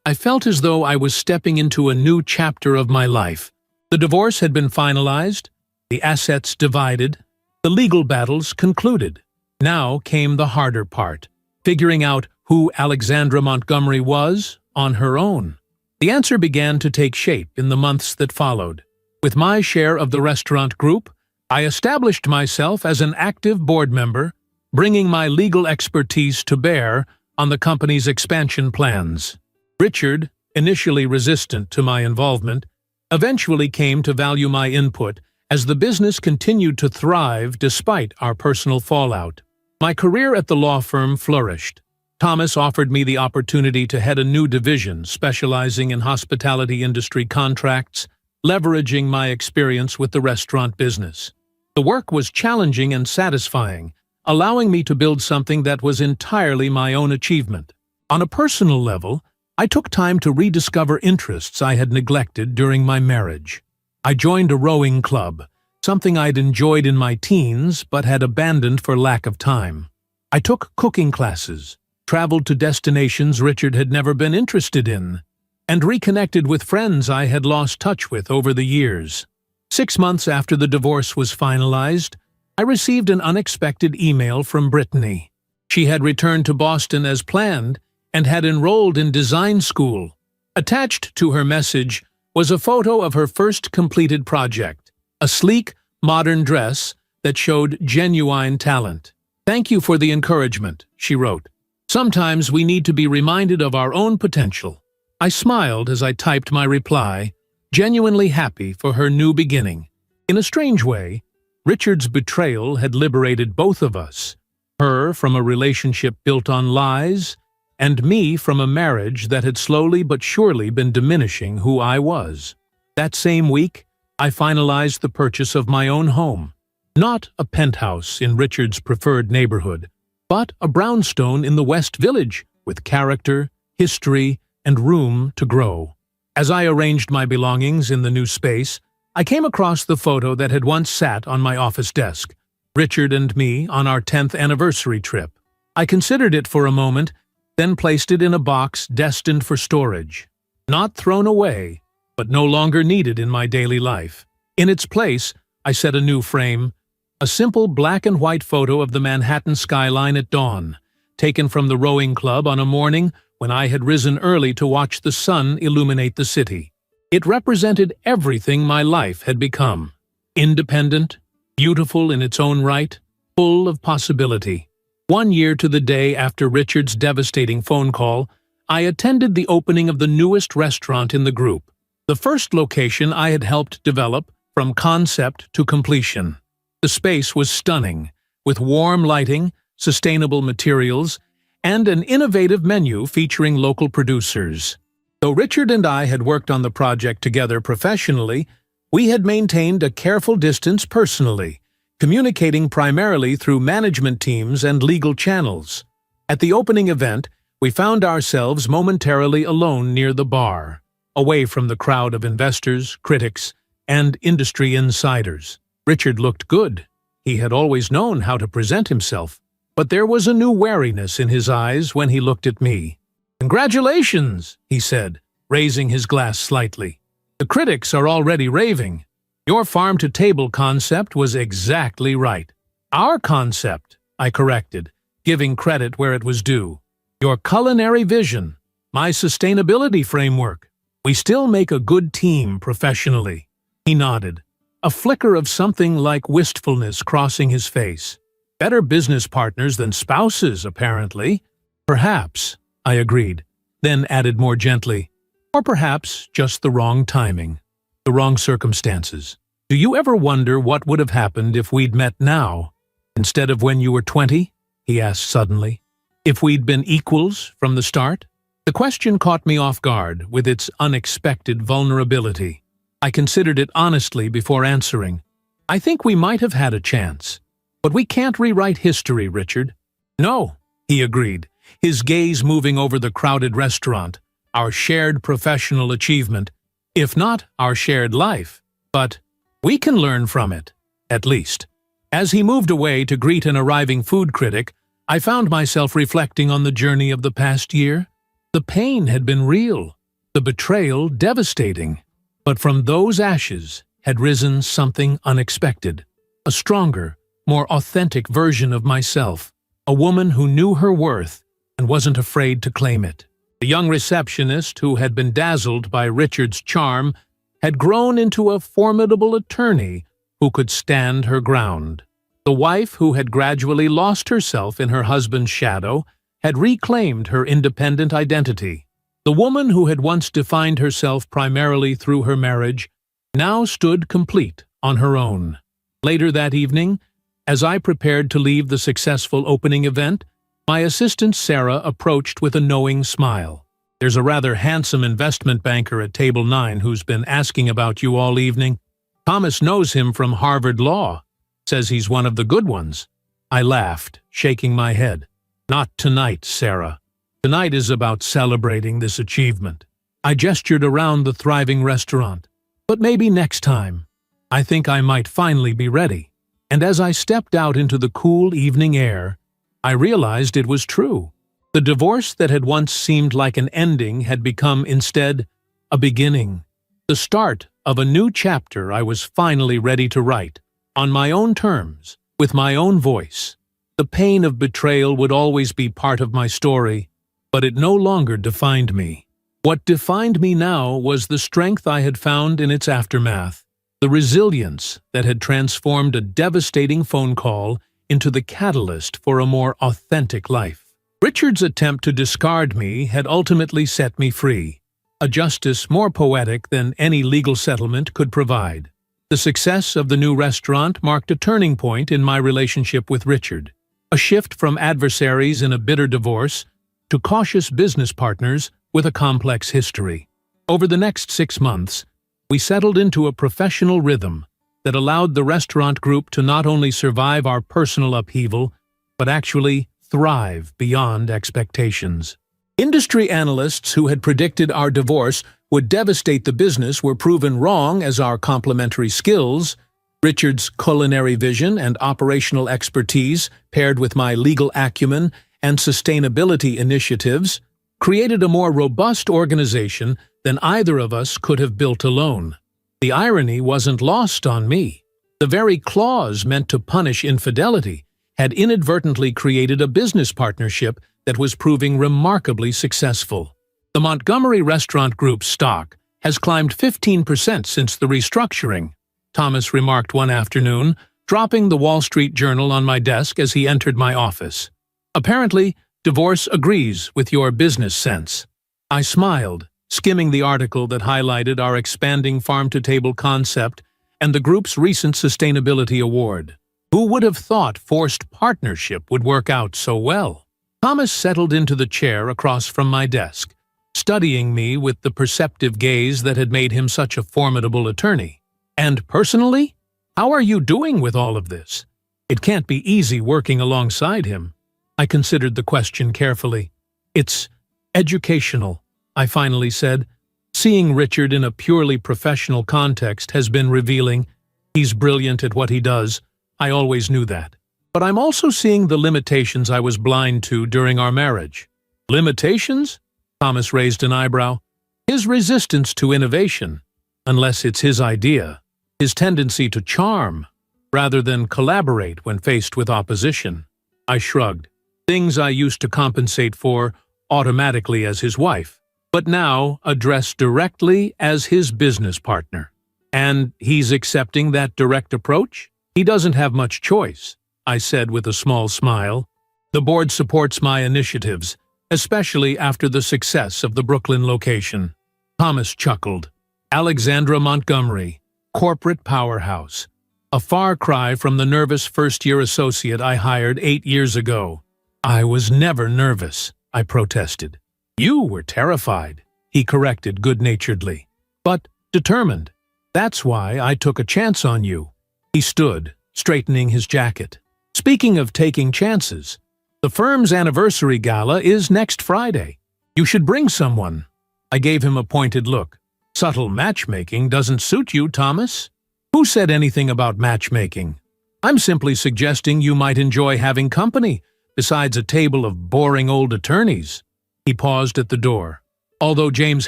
I felt as though I was stepping into a new chapter of my life. The divorce had been finalized, the assets divided, the legal battles concluded. Now came the harder part, figuring out who Alexandra Montgomery was on her own. The answer began to take shape in the months that followed. With my share of the restaurant group, I established myself as an active board member, bringing my legal expertise to bear on the company's expansion plans. Richard, initially resistant to my involvement, eventually came to value my input as the business continued to thrive despite our personal fallout. My career at the law firm flourished. Thomas offered me the opportunity to head a new division specializing in hospitality industry contracts, leveraging my experience with the restaurant business. The work was challenging and satisfying, allowing me to build something that was entirely my own achievement. On a personal level, I took time to rediscover interests I had neglected during my marriage. I joined a rowing club, something I'd enjoyed in my teens but had abandoned for lack of time. I took cooking classes, traveled to destinations Richard had never been interested in, and reconnected with friends I had lost touch with over the years. 6 months after the divorce was finalized, I received an unexpected email from Brittany. She had returned to Boston as planned and had enrolled in design school. Attached to her message was a photo of her first completed project, a sleek, modern dress that showed genuine talent. "Thank you for the encouragement," she wrote. "Sometimes we need to be reminded of our own potential." I smiled as I typed my reply, genuinely happy for her new beginning. In a strange way, Richard's betrayal had liberated both of us, her from a relationship built on lies, and me from a marriage that had slowly but surely been diminishing who I was. That same week, I finalized the purchase of my own home. Not a penthouse in Richard's preferred neighborhood, but a brownstone in the West Village with character, history, and room to grow. As I arranged my belongings in the new space, I came across the photo that had once sat on my office desk, Richard and me on our 10th anniversary trip. I considered it for a moment, then placed it in a box destined for storage. Not thrown away, but no longer needed in my daily life. In its place, I set a new frame, a simple black and white photo of the Manhattan skyline at dawn, taken from the rowing club on a morning when I had risen early to watch the sun illuminate the city. It represented everything my life had become. Independent, beautiful in its own right, full of possibility. 1 year to the day after Richard's devastating phone call, I attended the opening of the newest restaurant in the group, the first location I had helped develop from concept to completion. The space was stunning, with warm lighting, sustainable materials, and an innovative menu featuring local producers. Though Richard and I had worked on the project together professionally, we had maintained a careful distance personally, communicating primarily through management teams and legal channels. At the opening event, we found ourselves momentarily alone near the bar, away from the crowd of investors, critics, and industry insiders. Richard looked good. He had always known how to present himself, but there was a new wariness in his eyes when he looked at me. "Congratulations," he said, raising his glass slightly. "The critics are already raving. Your farm-to-table concept was exactly right." "Our concept," I corrected, giving credit where it was due. "Your culinary vision, my sustainability framework. We still make a good team professionally." He nodded, a flicker of something like wistfulness crossing his face. "Better business partners than spouses, apparently." "Perhaps," I agreed, then added more gently, "or perhaps just the wrong timing, the wrong circumstances. Do you ever wonder what would have happened if we'd met now, instead of when you were 20? He asked suddenly. "If we'd been equals from the start?" The question caught me off guard with its unexpected vulnerability. I considered it honestly before answering. "I think we might have had a chance. But we can't rewrite history, Richard." "No," he agreed, his gaze moving over the crowded restaurant, "our shared professional achievement, if not our shared life. But we can learn from it, at least." As he moved away to greet an arriving food critic, I found myself reflecting on the journey of the past year. The pain had been real, The betrayal devastating. But from those ashes had risen something unexpected. A stronger, more authentic version of myself. A woman who knew her worth and wasn't afraid to claim it. The young receptionist who had been dazzled by Richard's charm had grown into a formidable attorney who could stand her ground. The wife who had gradually lost herself in her husband's shadow had reclaimed her independent identity. The woman who had once defined herself primarily through her marriage now stood complete on her own. Later that evening, as I prepared to leave the successful opening event, my assistant Sarah approached with a knowing smile. "There's a rather handsome investment banker at Table 9 who's been asking about you all evening. Thomas knows him from Harvard Law. Says he's one of the good ones." I laughed, shaking my head. "Not tonight, Sarah. Tonight is about celebrating this achievement." I gestured around the thriving restaurant. "But maybe next time. I think I might finally be ready." And as I stepped out into the cool evening air, I realized it was true. The divorce that had once seemed like an ending had become, instead, a beginning. The start of a new chapter I was finally ready to write, on my own terms, with my own voice. The pain of betrayal would always be part of my story, but it no longer defined me. What defined me now was the strength I had found in its aftermath, the resilience that had transformed a devastating phone call into the catalyst for a more authentic life. Richard's attempt to discard me had ultimately set me free, a justice more poetic than any legal settlement could provide. The success of the new restaurant marked a turning point in my relationship with Richard, a shift from adversaries in a bitter divorce to cautious business partners with a complex history. Over the next 6 months, we settled into a professional rhythm that allowed the restaurant group to not only survive our personal upheaval, but actually thrive beyond expectations. Industry analysts who had predicted our divorce would devastate the business were proven wrong as our complementary skills, Richard's culinary vision and operational expertise, paired with my legal acumen and sustainability initiatives, created a more robust organization than either of us could have built alone. The irony wasn't lost on me. The very clause meant to punish infidelity had inadvertently created a business partnership that was proving remarkably successful. The Montgomery Restaurant Group's stock has climbed 15% since the restructuring, Thomas remarked one afternoon, dropping the Wall Street Journal on my desk as he entered my office. "Apparently, divorce agrees with your business sense." I smiled, skimming the article that highlighted our expanding farm-to-table concept and the group's recent sustainability award. Who would have thought forced partnership would work out so well? Thomas settled into the chair across from my desk, studying me with the perceptive gaze that had made him such a formidable attorney. "And personally, how are you doing with all of this? It can't be easy working alongside him." I considered the question carefully. "It's educational," I finally said. "Seeing Richard in a purely professional context has been revealing. He's brilliant at what he does. I always knew that. But I'm also seeing the limitations I was blind to during our marriage." "Limitations?" Thomas raised an eyebrow. "His resistance to innovation, unless it's his idea. His tendency to charm, rather than collaborate when faced with opposition." I shrugged. Things I used to compensate for automatically as his wife, but now addressed directly as his business partner. "And he's accepting that direct approach?" "He doesn't have much choice," I said with a small smile. "The board supports my initiatives, especially after the success of the Brooklyn location." Thomas chuckled. "Alexandra Montgomery, corporate powerhouse. A far cry from the nervous first-year associate I hired 8 years ago." "I was never nervous," I protested. "You were terrified," he corrected good-naturedly. "But determined. That's why I took a chance on you." He stood, straightening his jacket. "Speaking of taking chances, the firm's anniversary gala is next Friday. You should bring someone." I gave him a pointed look. "Subtle matchmaking doesn't suit you, Thomas." "Who said anything about matchmaking? I'm simply suggesting you might enjoy having company, besides a table of boring old attorneys." He paused at the door. although James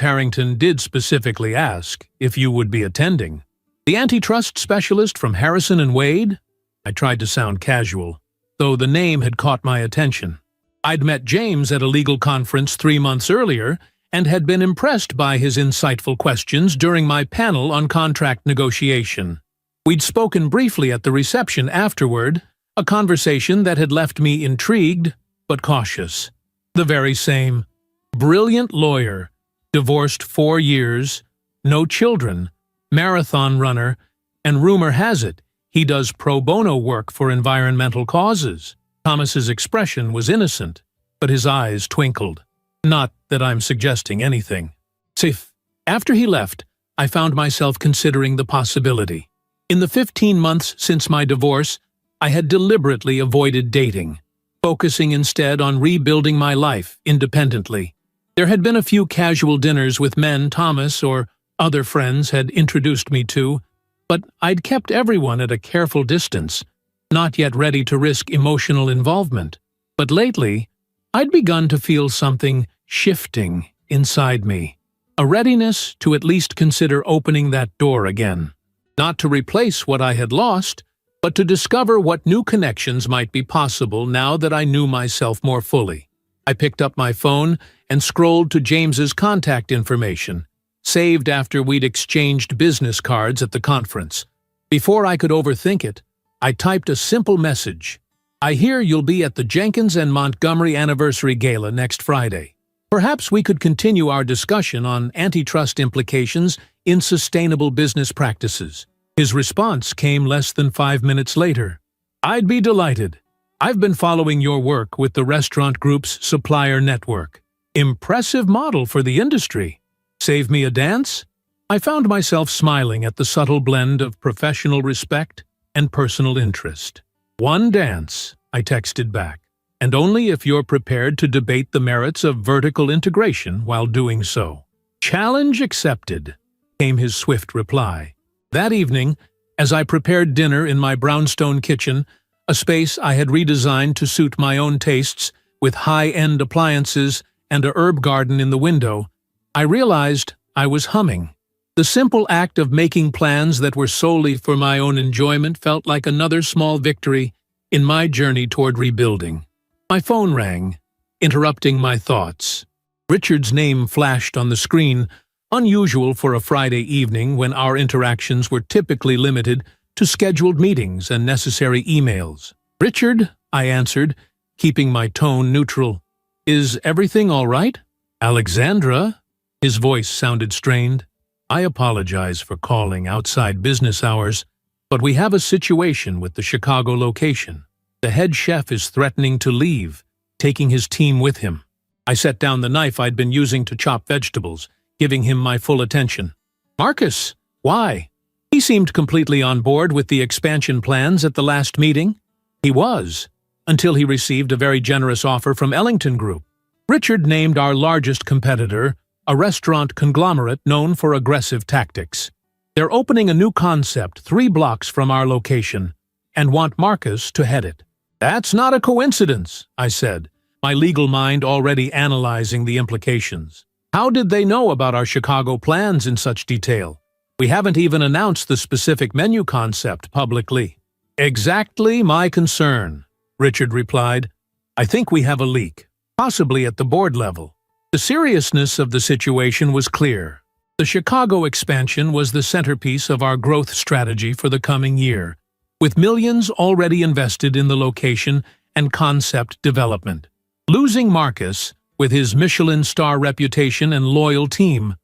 Harrington did specifically ask if you would be attending. The antitrust specialist from Harrison and Wade? I tried to sound casual, though the name had caught my attention. I'd met James at a legal conference 3 months earlier and had been impressed by his insightful questions during my panel on contract negotiation. We'd spoken briefly at the reception afterward, a conversation that had left me intrigued but cautious. The very same. Brilliant lawyer, divorced 4 years, no children, marathon runner, and rumor has it, he does pro bono work for environmental causes. Thomas's expression was innocent, but his eyes twinkled. Not that I'm suggesting anything. After he left, I found myself considering the possibility. In the 15 months since my divorce, I had deliberately avoided dating, focusing instead on rebuilding my life independently. There had been a few casual dinners with men Thomas or other friends had introduced me to, but I'd kept everyone at a careful distance, not yet ready to risk emotional involvement. But lately, I'd begun to feel something shifting inside me, a readiness to at least consider opening that door again. Not to replace what I had lost, but to discover what new connections might be possible now that I knew myself more fully. I picked up my phone and scrolled to James's contact information, saved after we'd exchanged business cards at the conference. Before I could overthink it, I typed a simple message. I hear you'll be at the Jenkins and Montgomery Anniversary Gala next Friday. Perhaps we could continue our discussion on antitrust implications in sustainable business practices. His response came less than 5 minutes later. I'd be delighted. I've been following your work with the restaurant group's supplier network. Impressive model for the industry. Save me a dance? I found myself smiling at the subtle blend of professional respect and personal interest. One dance, I texted back, and only if you're prepared to debate the merits of vertical integration while doing so. Challenge accepted, came his swift reply. That evening, as I prepared dinner in my brownstone kitchen, a space I had redesigned to suit my own tastes with high-end appliances and a herb garden in the window, I realized I was humming. The simple act of making plans that were solely for my own enjoyment felt like another small victory in my journey toward rebuilding. My phone rang, interrupting my thoughts. Richard's name flashed on the screen, unusual for a Friday evening when our interactions were typically limited to scheduled meetings and necessary emails. Richard, I answered, keeping my tone neutral. Is everything all right? Alexandra? His voice sounded strained. I apologize for calling outside business hours, but we have a situation with the Chicago location. The head chef is threatening to leave, taking his team with him. I set down the knife I'd been using to chop vegetables, giving him my full attention. Marcus, why? He seemed completely on board with the expansion plans at the last meeting. He was, until he received a very generous offer from Ellington Group. Richard named our largest competitor, a restaurant conglomerate known for aggressive tactics. They're opening a new concept 3 blocks from our location and want Marcus to head it. That's not a coincidence, I said, my legal mind already analyzing the implications. How did they know about our Chicago plans in such detail? We haven't even announced the specific menu concept publicly. Exactly my concern, Richard replied. I think we have a leak, possibly at the board level. The seriousness of the situation was clear. The Chicago expansion was the centerpiece of our growth strategy for the coming year, with millions already invested in the location and concept development. Losing Marcus, with his Michelin star reputation and loyal team,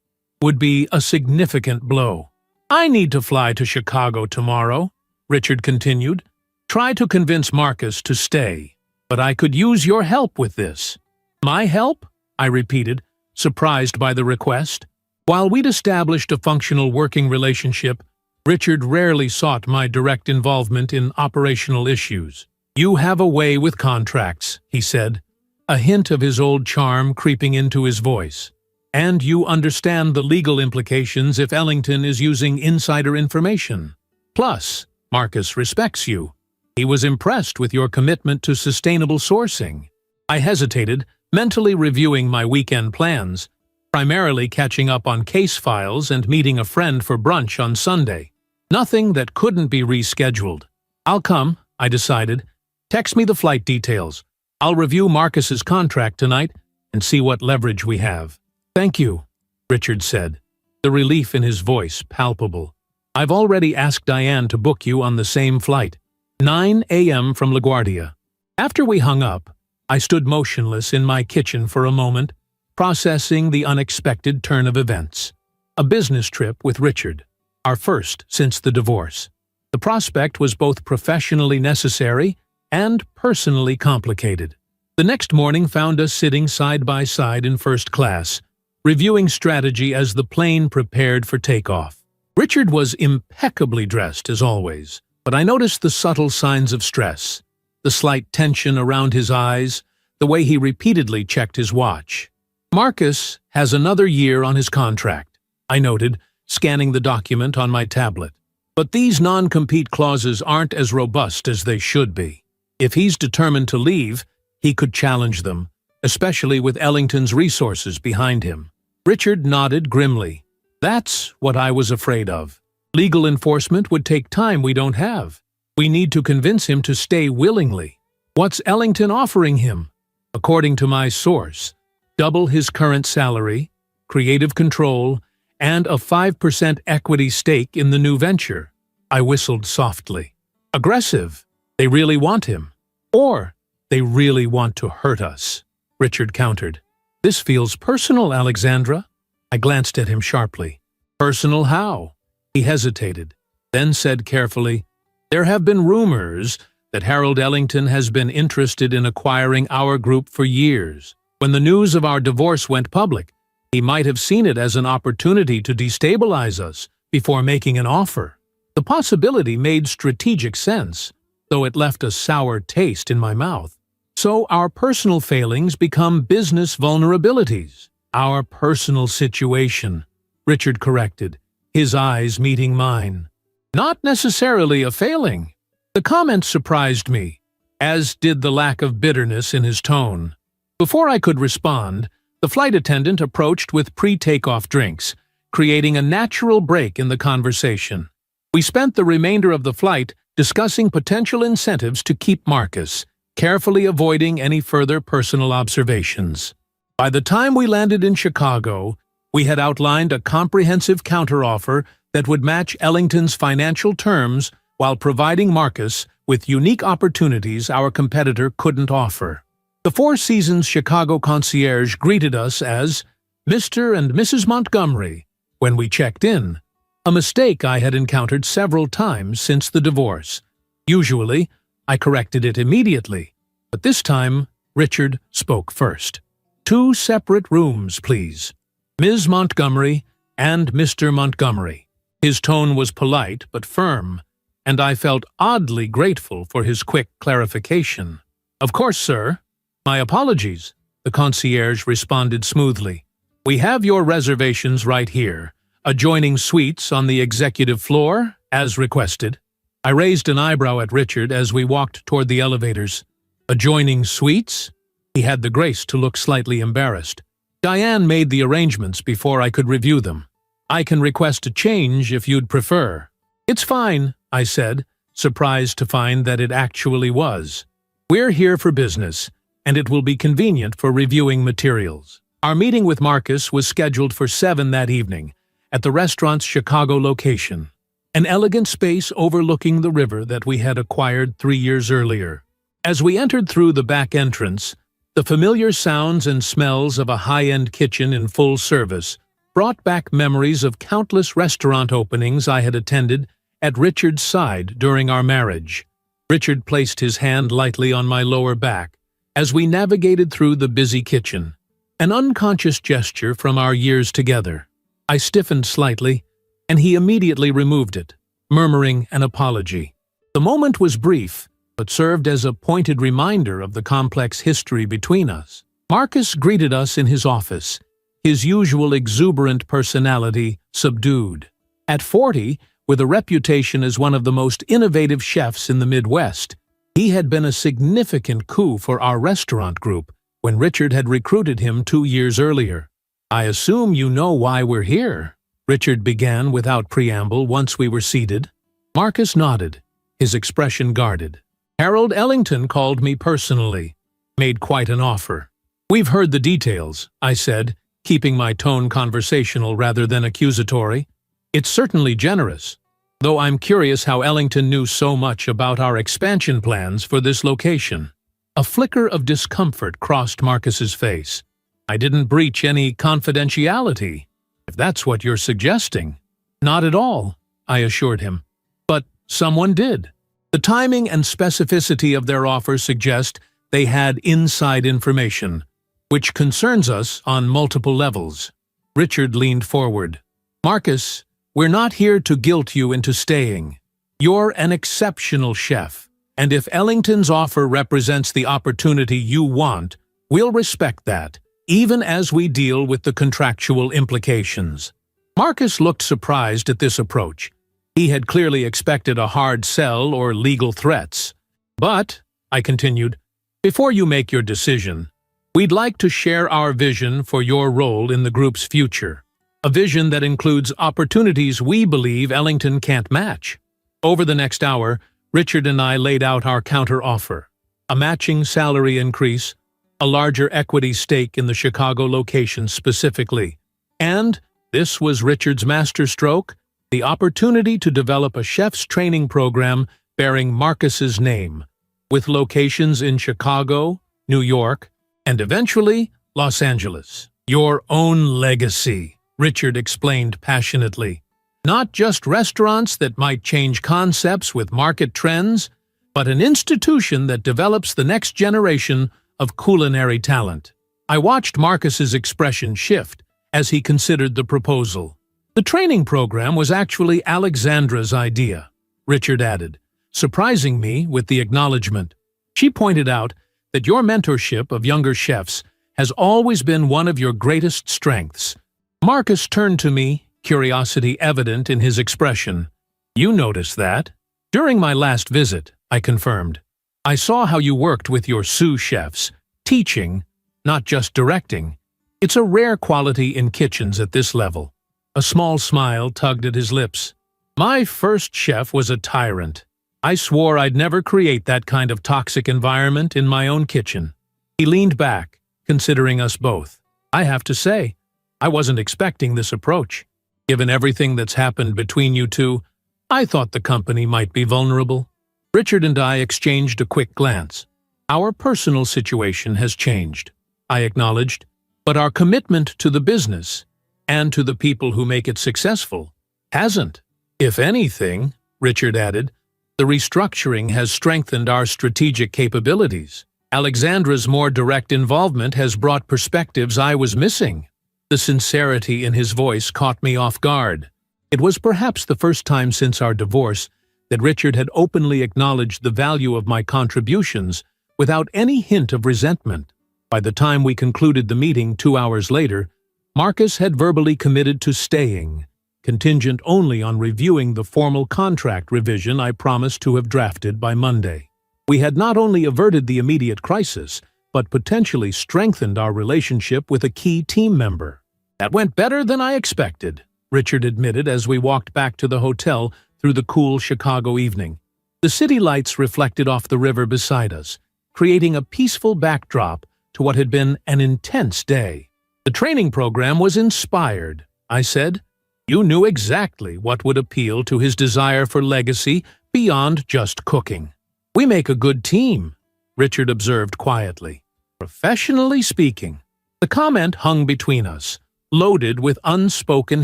would be a significant blow. I need to fly to Chicago tomorrow, Richard continued. Try to convince Marcus to stay, but I could use your help with this. My help? I repeated, surprised by the request. While we'd established a functional working relationship, Richard rarely sought my direct involvement in operational issues. You have a way with contracts, he said, a hint of his old charm creeping into his voice. And you understand the legal implications if Ellington is using insider information. Plus, Marcus respects you. He was impressed with your commitment to sustainable sourcing. I hesitated, mentally reviewing my weekend plans, primarily catching up on case files and meeting a friend for brunch on Sunday. Nothing that couldn't be rescheduled. "I'll come," I decided. "Text me the flight details. I'll review Marcus's contract tonight and see what leverage we have." "Thank you," Richard said, the relief in his voice palpable. "I've already asked Diane to book you on the same flight. 9 a.m. from LaGuardia." After we hung up, I stood motionless in my kitchen for a moment, processing the unexpected turn of events. A business trip with Richard, our first since the divorce. The prospect was both professionally necessary and personally complicated. The next morning found us sitting side by side in first class, reviewing strategy as the plane prepared for takeoff. Richard was impeccably dressed as always, but I noticed the subtle signs of stress, the slight tension around his eyes, the way he repeatedly checked his watch. "Marcus has another year on his contract," I noted, scanning the document on my tablet. "But these non-compete clauses aren't as robust as they should be. If he's determined to leave, he could challenge them, especially with Ellington's resources behind him." Richard nodded grimly. "That's what I was afraid of. Legal enforcement would take time we don't have. We need to convince him to stay willingly." "What's Ellington offering him?" "According to my source, double his current salary, creative control, and a 5% equity stake in the new venture." I whistled softly. "Aggressive. They really want him. Or they really want to hurt us," Richard countered. "This feels personal, Alexandra." I glanced at him sharply. "Personal how?" He hesitated, then said carefully, "There have been rumors that Harold Ellington has been interested in acquiring our group for years. When the news of our divorce went public, he might have seen it as an opportunity to destabilize us before making an offer. The possibility made strategic sense, though it left a sour taste in my mouth. So our personal failings become business vulnerabilities. Our personal situation," Richard corrected, his eyes meeting mine. "Not necessarily a failing." The comment surprised me, as did the lack of bitterness in his tone. Before I could respond, the flight attendant approached with pre-takeoff drinks, creating a natural break in the conversation. We spent the remainder of the flight discussing potential incentives to keep Marcus, carefully avoiding any further personal observations. By the time we landed in Chicago, we had outlined a comprehensive counteroffer that would match Ellington's financial terms while providing Marcus with unique opportunities our competitor couldn't offer. The Four Seasons Chicago concierge greeted us as Mr. and Mrs. Montgomery when we checked in, a mistake I had encountered several times since the divorce. Usually, I corrected it immediately, but this time Richard spoke first. "2 separate rooms, please. Ms. Montgomery and Mr. Montgomery." His tone was polite but firm, and I felt oddly grateful for his quick clarification. "Of course, sir. My apologies," the concierge responded smoothly. "We have your reservations right here, adjoining suites on the executive floor, as requested." I raised an eyebrow at Richard as we walked toward the elevators. "Adjoining suites?" He had the grace to look slightly embarrassed. "Diane made the arrangements before I could review them. I can request a change if you'd prefer." "It's fine," I said, surprised to find that it actually was. "We're here for business, and it will be convenient for reviewing materials." Our meeting with Marcus was scheduled for 7 that evening, at the restaurant's Chicago location, an elegant space overlooking the river that we had acquired 3 years earlier. As we entered through the back entrance, the familiar sounds and smells of a high-end kitchen in full service brought back memories of countless restaurant openings I had attended at Richard's side during our marriage. Richard placed his hand lightly on my lower back as we navigated through the busy kitchen, an unconscious gesture from our years together. I stiffened slightly, and he immediately removed it, murmuring an apology. The moment was brief, but served as a pointed reminder of the complex history between us. Marcus greeted us in his office, his usual exuberant personality subdued. At 40, with a reputation as one of the most innovative chefs in the Midwest, he had been a significant coup for our restaurant group when Richard had recruited him 2 years earlier. "I assume you know why we're here," Richard began without preamble once we were seated. Marcus nodded, his expression guarded. "Harold Ellington called me personally, made quite an offer." "We've heard the details," I said, keeping my tone conversational rather than accusatory. "It's certainly generous, though I'm curious how Ellington knew so much about our expansion plans for this location." A flicker of discomfort crossed Marcus's face. "I didn't breach any confidentiality, if that's what you're suggesting." "Not at all," I assured him. "But someone did. The timing and specificity of their offer suggest they had inside information, which concerns us on multiple levels." Richard leaned forward. "Marcus, we're not here to guilt you into staying. You're an exceptional chef, and if Ellington's offer represents the opportunity you want, we'll respect that, even as we deal with the contractual implications." Marcus looked surprised at this approach. He had clearly expected a hard sell or legal threats. "But," I continued, "before you make your decision, we'd like to share our vision for your role in the group's future, a vision that includes opportunities we believe Ellington can't match." Over the next hour, Richard and I laid out our counter-offer: a matching salary increase, a larger equity stake in the Chicago location specifically, and, this was Richard's masterstroke, the opportunity to develop a chef's training program bearing Marcus's name, with locations in Chicago, New York, and eventually Los Angeles. "Your own legacy," Richard explained passionately. "Not just restaurants that might change concepts with market trends, but an institution that develops the next generation of culinary talent." I watched Marcus's expression shift as he considered the proposal. "The training program was actually Alexandra's idea," Richard added, surprising me with the acknowledgement. "She pointed out that your mentorship of younger chefs has always been one of your greatest strengths." Marcus turned to me, curiosity evident in his expression. "You noticed that?" "During my last visit," I confirmed. "I saw how you worked with your sous chefs, teaching, not just directing. It's a rare quality in kitchens at this level." A small smile tugged at his lips. "My first chef was a tyrant. I swore I'd never create that kind of toxic environment in my own kitchen." He leaned back, considering us both. "I have to say, I wasn't expecting this approach. Given everything that's happened between you two, I thought the company might be vulnerable." Richard and I exchanged a quick glance. "Our personal situation has changed," I acknowledged, "but our commitment to the business, and to the people who make it successful, hasn't." "If anything," Richard added, "the restructuring has strengthened our strategic capabilities. Alexandra's more direct involvement has brought perspectives I was missing." The sincerity in his voice caught me off guard. It was perhaps the first time since our divorce that Richard had openly acknowledged the value of my contributions without any hint of resentment. By the time we concluded the meeting 2 hours later, Marcus had verbally committed to staying, contingent only on reviewing the formal contract revision I promised to have drafted by Monday. We had not only averted the immediate crisis, but potentially strengthened our relationship with a key team member. "That went better than I expected," Richard admitted as we walked back to the hotel through the cool Chicago evening. The city lights reflected off the river beside us, creating a peaceful backdrop to what had been an intense day. "The training program was inspired," I said. "You knew exactly what would appeal to his desire for legacy beyond just cooking." "We make a good team," Richard observed quietly. "Professionally speaking." The comment hung between us, loaded with unspoken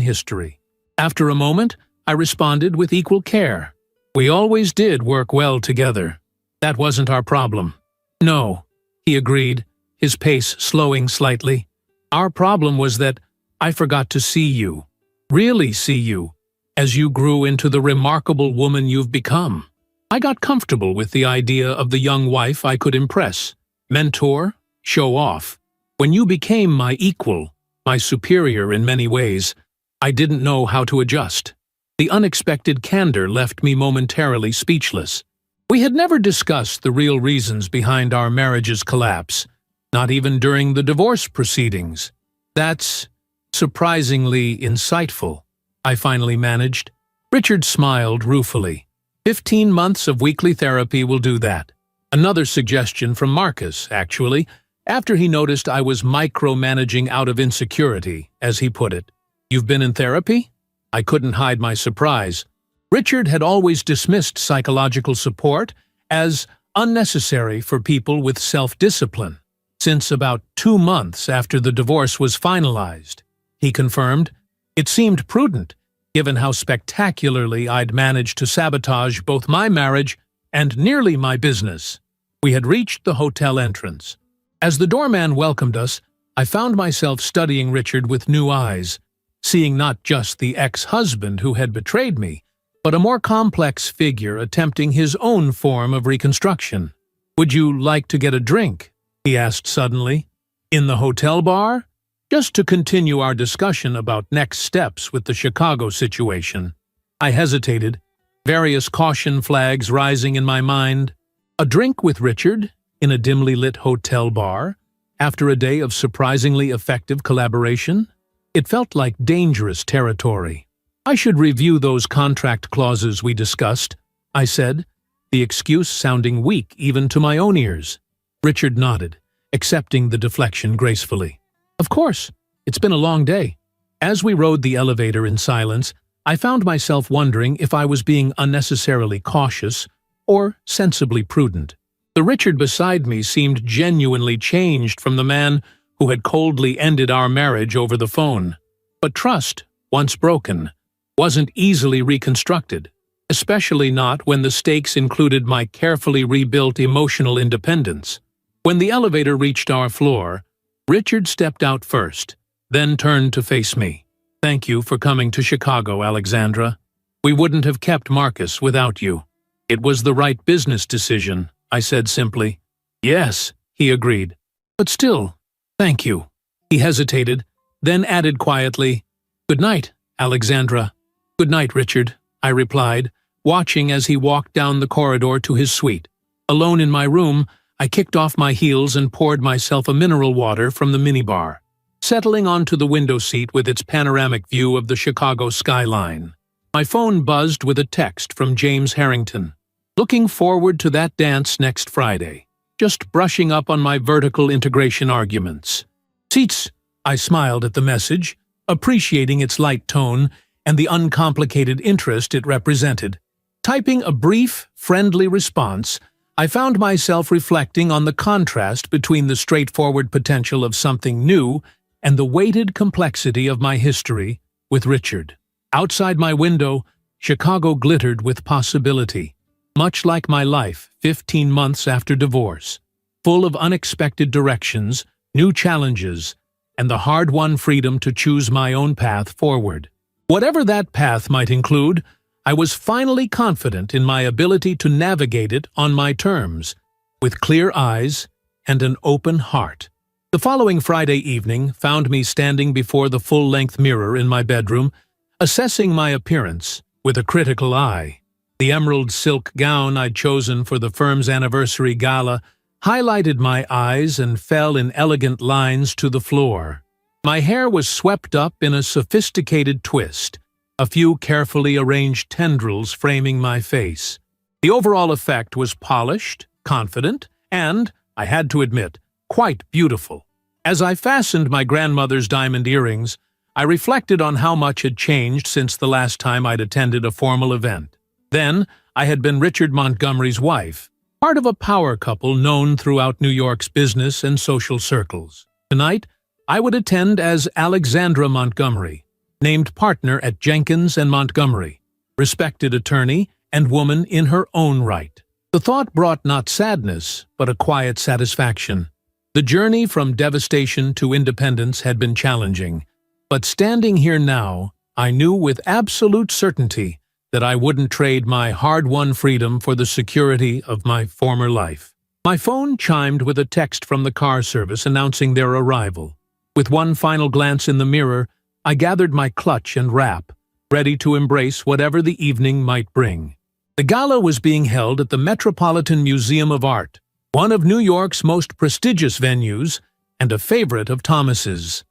history. After a moment, I responded with equal care. "We always did work well together. That wasn't our problem." "No," he agreed, his pace slowing slightly. "Our problem was that I forgot to see you, really see you, as you grew into the remarkable woman you've become. I got comfortable with the idea of the young wife I could impress, mentor, show off. When you became my equal, my superior in many ways, I didn't know how to adjust." The unexpected candor left me momentarily speechless. We had never discussed the real reasons behind our marriage's collapse, not even during the divorce proceedings. "That's Surprisingly insightful, I finally managed. Richard smiled ruefully. 15 months of weekly therapy will do that. Another suggestion from Marcus, actually, after he noticed I was micromanaging out of insecurity, as he put it. You've been in therapy? I couldn't hide my surprise. Richard had always dismissed psychological support as unnecessary for people with self-discipline. Since about 2 months after the divorce was finalized, he confirmed, it seemed prudent, given how spectacularly I'd managed to sabotage both my marriage and nearly my business. We had reached the hotel entrance. As the doorman welcomed us, I found myself studying Richard with new eyes, seeing not just the ex-husband who had betrayed me, but a more complex figure attempting his own form of reconstruction. Would you like to get a drink? He asked suddenly. In the hotel bar? Just to continue our discussion about next steps with the Chicago situation. I hesitated, various caution flags rising in my mind. A drink with Richard, in a dimly lit hotel bar, after a day of surprisingly effective collaboration? It felt like dangerous territory. I should review those contract clauses we discussed, I said, the excuse sounding weak even to my own ears. Richard nodded, accepting the deflection gracefully. Of course, it's been a long day. As we rode the elevator in silence, I found myself wondering if I was being unnecessarily cautious or sensibly prudent. The Richard beside me seemed genuinely changed from the man who had coldly ended our marriage over the phone. But trust, once broken, wasn't easily reconstructed, especially not when the stakes included my carefully rebuilt emotional independence. When the elevator reached our floor, Richard stepped out first, then turned to face me. Thank you for coming to Chicago, Alexandra. We wouldn't have kept Marcus without you. It was the right business decision, I said simply. Yes, he agreed. But still, thank you. He hesitated, then added quietly, Good night, Alexandra. Good night, Richard, I replied, watching as he walked down the corridor to his suite. Alone in my room, I kicked off my heels and poured myself a mineral water from the minibar, settling onto the window seat with its panoramic view of the Chicago skyline. My phone buzzed with a text from James Harrington. Looking forward to that dance next Friday. Just brushing up on my vertical integration arguments. Seats, I smiled at the message, appreciating its light tone and the uncomplicated interest it represented. Typing a brief, friendly response, I found myself reflecting on the contrast between the straightforward potential of something new and the weighted complexity of my history with Richard. Outside my window, Chicago glittered with possibility, much like my life 15 months after divorce, full of unexpected directions, new challenges, and the hard-won freedom to choose my own path forward. Whatever that path might include, I was finally confident in my ability to navigate it on my terms, with clear eyes and an open heart. The following Friday evening found me standing before the full-length mirror in my bedroom, assessing my appearance with a critical eye. The emerald silk gown I'd chosen for the firm's anniversary gala highlighted my eyes and fell in elegant lines to the floor. My hair was swept up in a sophisticated twist, a few carefully arranged tendrils framing my face. The overall effect was polished, confident, and, I had to admit, quite beautiful. As I fastened my grandmother's diamond earrings, I reflected on how much had changed since the last time I'd attended a formal event. Then, I had been Richard Montgomery's wife, part of a power couple known throughout New York's business and social circles. Tonight, I would attend as Alexandra Montgomery, named partner at Jenkins and Montgomery, respected attorney and woman in her own right. The thought brought not sadness, but a quiet satisfaction. The journey from devastation to independence had been challenging, but standing here now, I knew with absolute certainty that I wouldn't trade my hard-won freedom for the security of my former life. My phone chimed with a text from the car service announcing their arrival. With one final glance in the mirror, I gathered my clutch and wrap, ready to embrace whatever the evening might bring. The gala was being held at the Metropolitan Museum of Art, one of New York's most prestigious venues and a favorite of Thomas's.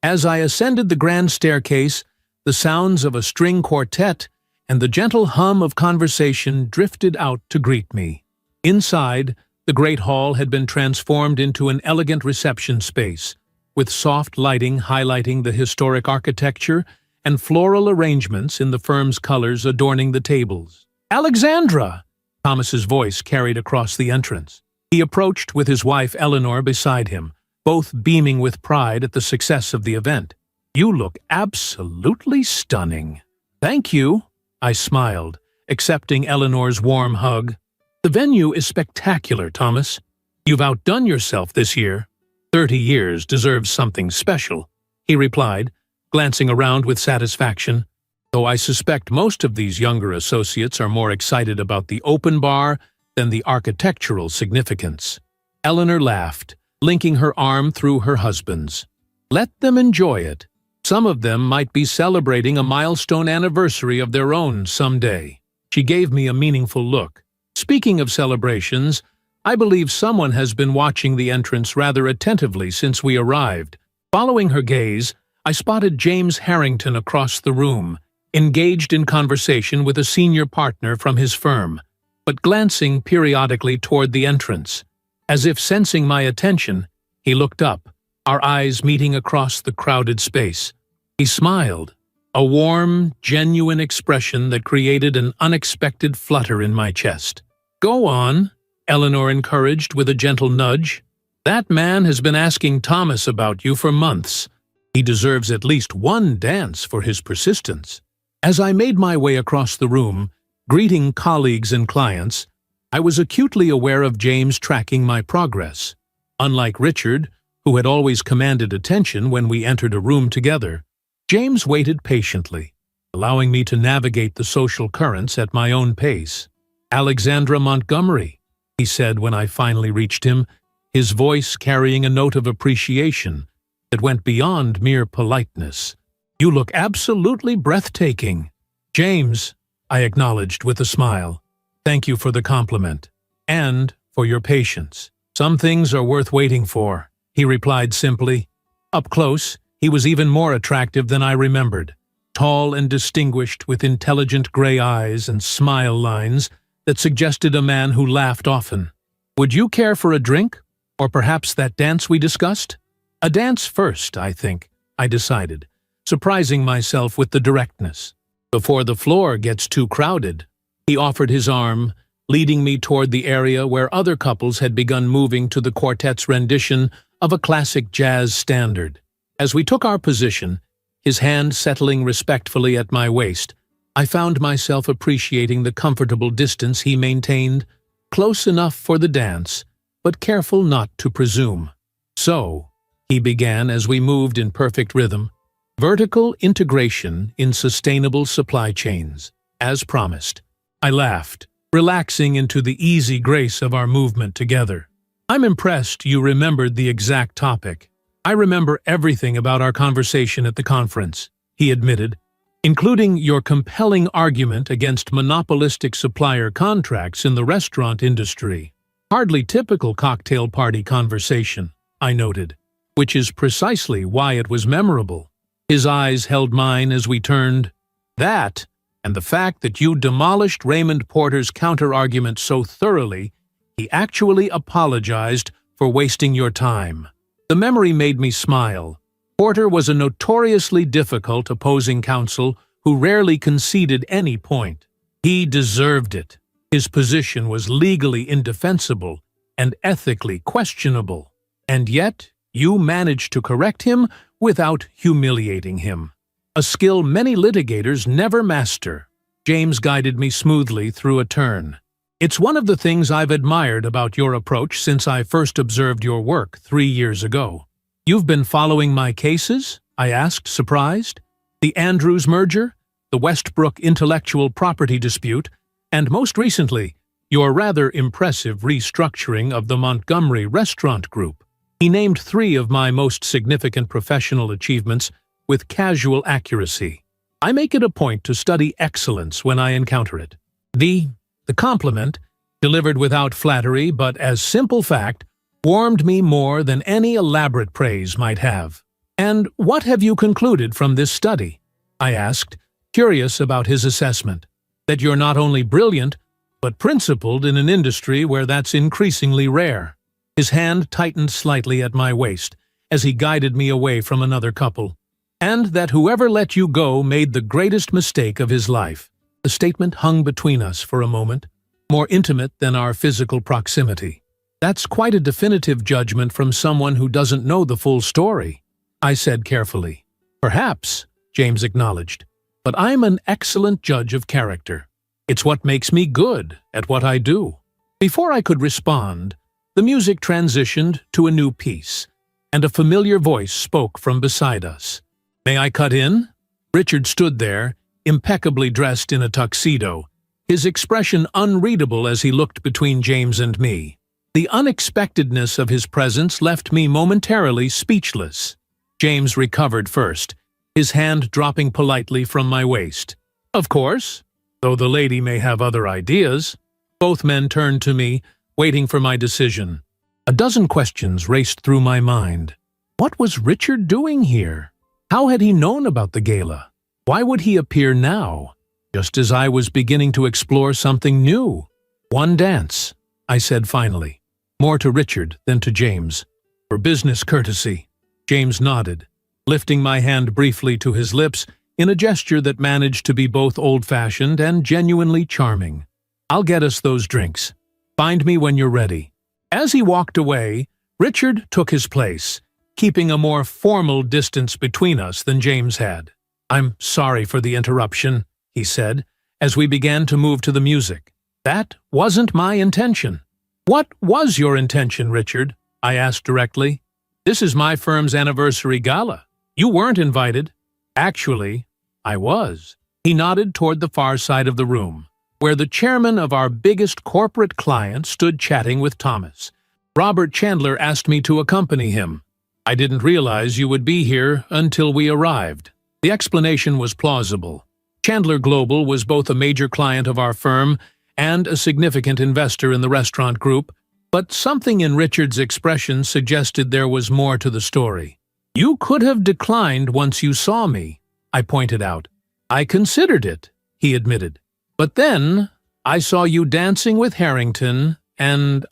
As I ascended the grand staircase, the sounds of a string quartet and the gentle hum of conversation drifted out to greet me. Inside, the great hall had been transformed into an elegant reception space, with soft lighting highlighting the historic architecture and floral arrangements in the firm's colors adorning the tables. "Alexandra!" Thomas's voice carried across the entrance. He approached with his wife Eleanor beside him, both beaming with pride at the success of the event. "You look absolutely stunning." "Thank you," I smiled, accepting Eleanor's warm hug. "The venue is spectacular, Thomas. You've outdone yourself this year. 30 years deserves something special," he replied, glancing around with satisfaction, though I suspect most of these younger associates are more excited about the open bar than the architectural significance. Eleanor laughed, linking her arm through her husband's. "Let them enjoy it. Some of them might be celebrating a milestone anniversary of their own someday." She gave me a meaningful look. "Speaking of celebrations, I believe someone has been watching the entrance rather attentively since we arrived." Following her gaze, I spotted James Harrington across the room, engaged in conversation with a senior partner from his firm, but glancing periodically toward the entrance. As if sensing my attention, he looked up, our eyes meeting across the crowded space. He smiled, a warm, genuine expression that created an unexpected flutter in my chest. "Go on," Eleanor encouraged with a gentle nudge. "That man has been asking Thomas about you for months. He deserves at least one dance for his persistence." As I made my way across the room, greeting colleagues and clients, I was acutely aware of James tracking my progress. Unlike Richard, who had always commanded attention when we entered a room together, James waited patiently, allowing me to navigate the social currents at my own pace. "Alexandra Montgomery," he said when I finally reached him, his voice carrying a note of appreciation that went beyond mere politeness. "You look absolutely breathtaking." "James," I acknowledged with a smile, "thank you for the compliment, and for your patience. Some things are worth waiting for," he replied simply. Up close, he was even more attractive than I remembered, tall and distinguished with intelligent gray eyes and smile lines that suggested a man who laughed often. "Would you care for a drink? Or perhaps that dance we discussed?" "A dance first, I think," I decided, surprising myself with the directness. "Before the floor gets too crowded." He offered his arm, leading me toward the area where other couples had begun moving to the quartet's rendition of a classic jazz standard. As we took our position, his hand settling respectfully at my waist, I found myself appreciating the comfortable distance he maintained, close enough for the dance, but careful not to presume. "So," he began as we moved in perfect rhythm, "vertical integration in sustainable supply chains, as promised." I laughed, relaxing into the easy grace of our movement together. "I'm impressed you remembered the exact topic." "I remember everything about our conversation at the conference," he admitted, "including your compelling argument against monopolistic supplier contracts in the restaurant industry." "Hardly typical cocktail party conversation," I noted, "which is precisely why it was memorable." His eyes held mine as we turned. "That, and the fact that you demolished Raymond Porter's counter-argument so thoroughly, he actually apologized for wasting your time." The memory made me smile. Porter was a notoriously difficult opposing counsel who rarely conceded any point. He deserved it. His position was legally indefensible and ethically questionable. And yet, you managed to correct him without humiliating him. A skill many litigators never master. James guided me smoothly through a turn. "It's one of the things I've admired about your approach since I first observed your work 3 years ago." "You've been following my cases?" I asked, surprised. "The Andrews merger, the Westbrook intellectual property dispute, and most recently, your rather impressive restructuring of the Montgomery Restaurant Group." He named 3 of my most significant professional achievements with casual accuracy. I make it a point to study excellence when I encounter it. The compliment, delivered without flattery but as simple fact, warmed me more than any elaborate praise might have. "And what have you concluded from this study?" I asked, curious about his assessment. "That you're not only brilliant, but principled in an industry where that's increasingly rare." His hand tightened slightly at my waist as he guided me away from another couple. "And that whoever let you go made the greatest mistake of his life." The statement hung between us for a moment, more intimate than our physical proximity. "That's quite a definitive judgment from someone who doesn't know the full story," I said carefully. "Perhaps," James acknowledged, "but I'm an excellent judge of character. It's what makes me good at what I do." Before I could respond, the music transitioned to a new piece, and a familiar voice spoke from beside us. "May I cut in?" Richard stood there, impeccably dressed in a tuxedo, his expression unreadable as he looked between James and me. The unexpectedness of his presence left me momentarily speechless. James recovered first, his hand dropping politely from my waist. "Of course, though the lady may have other ideas." Both men turned to me, waiting for my decision. A dozen questions raced through my mind. What was Richard doing here? How had he known about the gala? Why would he appear now, just as I was beginning to explore something new? "One dance," I said finally, more to Richard than to James. "For business courtesy." James nodded, lifting my hand briefly to his lips in a gesture that managed to be both old-fashioned and genuinely charming. "I'll get us those drinks. Find me when you're ready." As he walked away, Richard took his place, keeping a more formal distance between us than James had. "I'm sorry for the interruption," he said, as we began to move to the music. "That wasn't my intention." "What was your intention, Richard?" I asked directly. "This is my firm's anniversary gala. You weren't invited." "Actually, I was." He nodded toward the far side of the room, where the chairman of our biggest corporate client stood chatting with Thomas. "Robert Chandler asked me to accompany him. I didn't realize you would be here until we arrived." The explanation was plausible. Chandler Global was both a major client of our firm and a significant investor in the restaurant group, but something in Richard's expression suggested there was more to the story. "You could have declined once you saw me," I pointed out. "I considered it," he admitted. "But then I saw you dancing with Harrington, and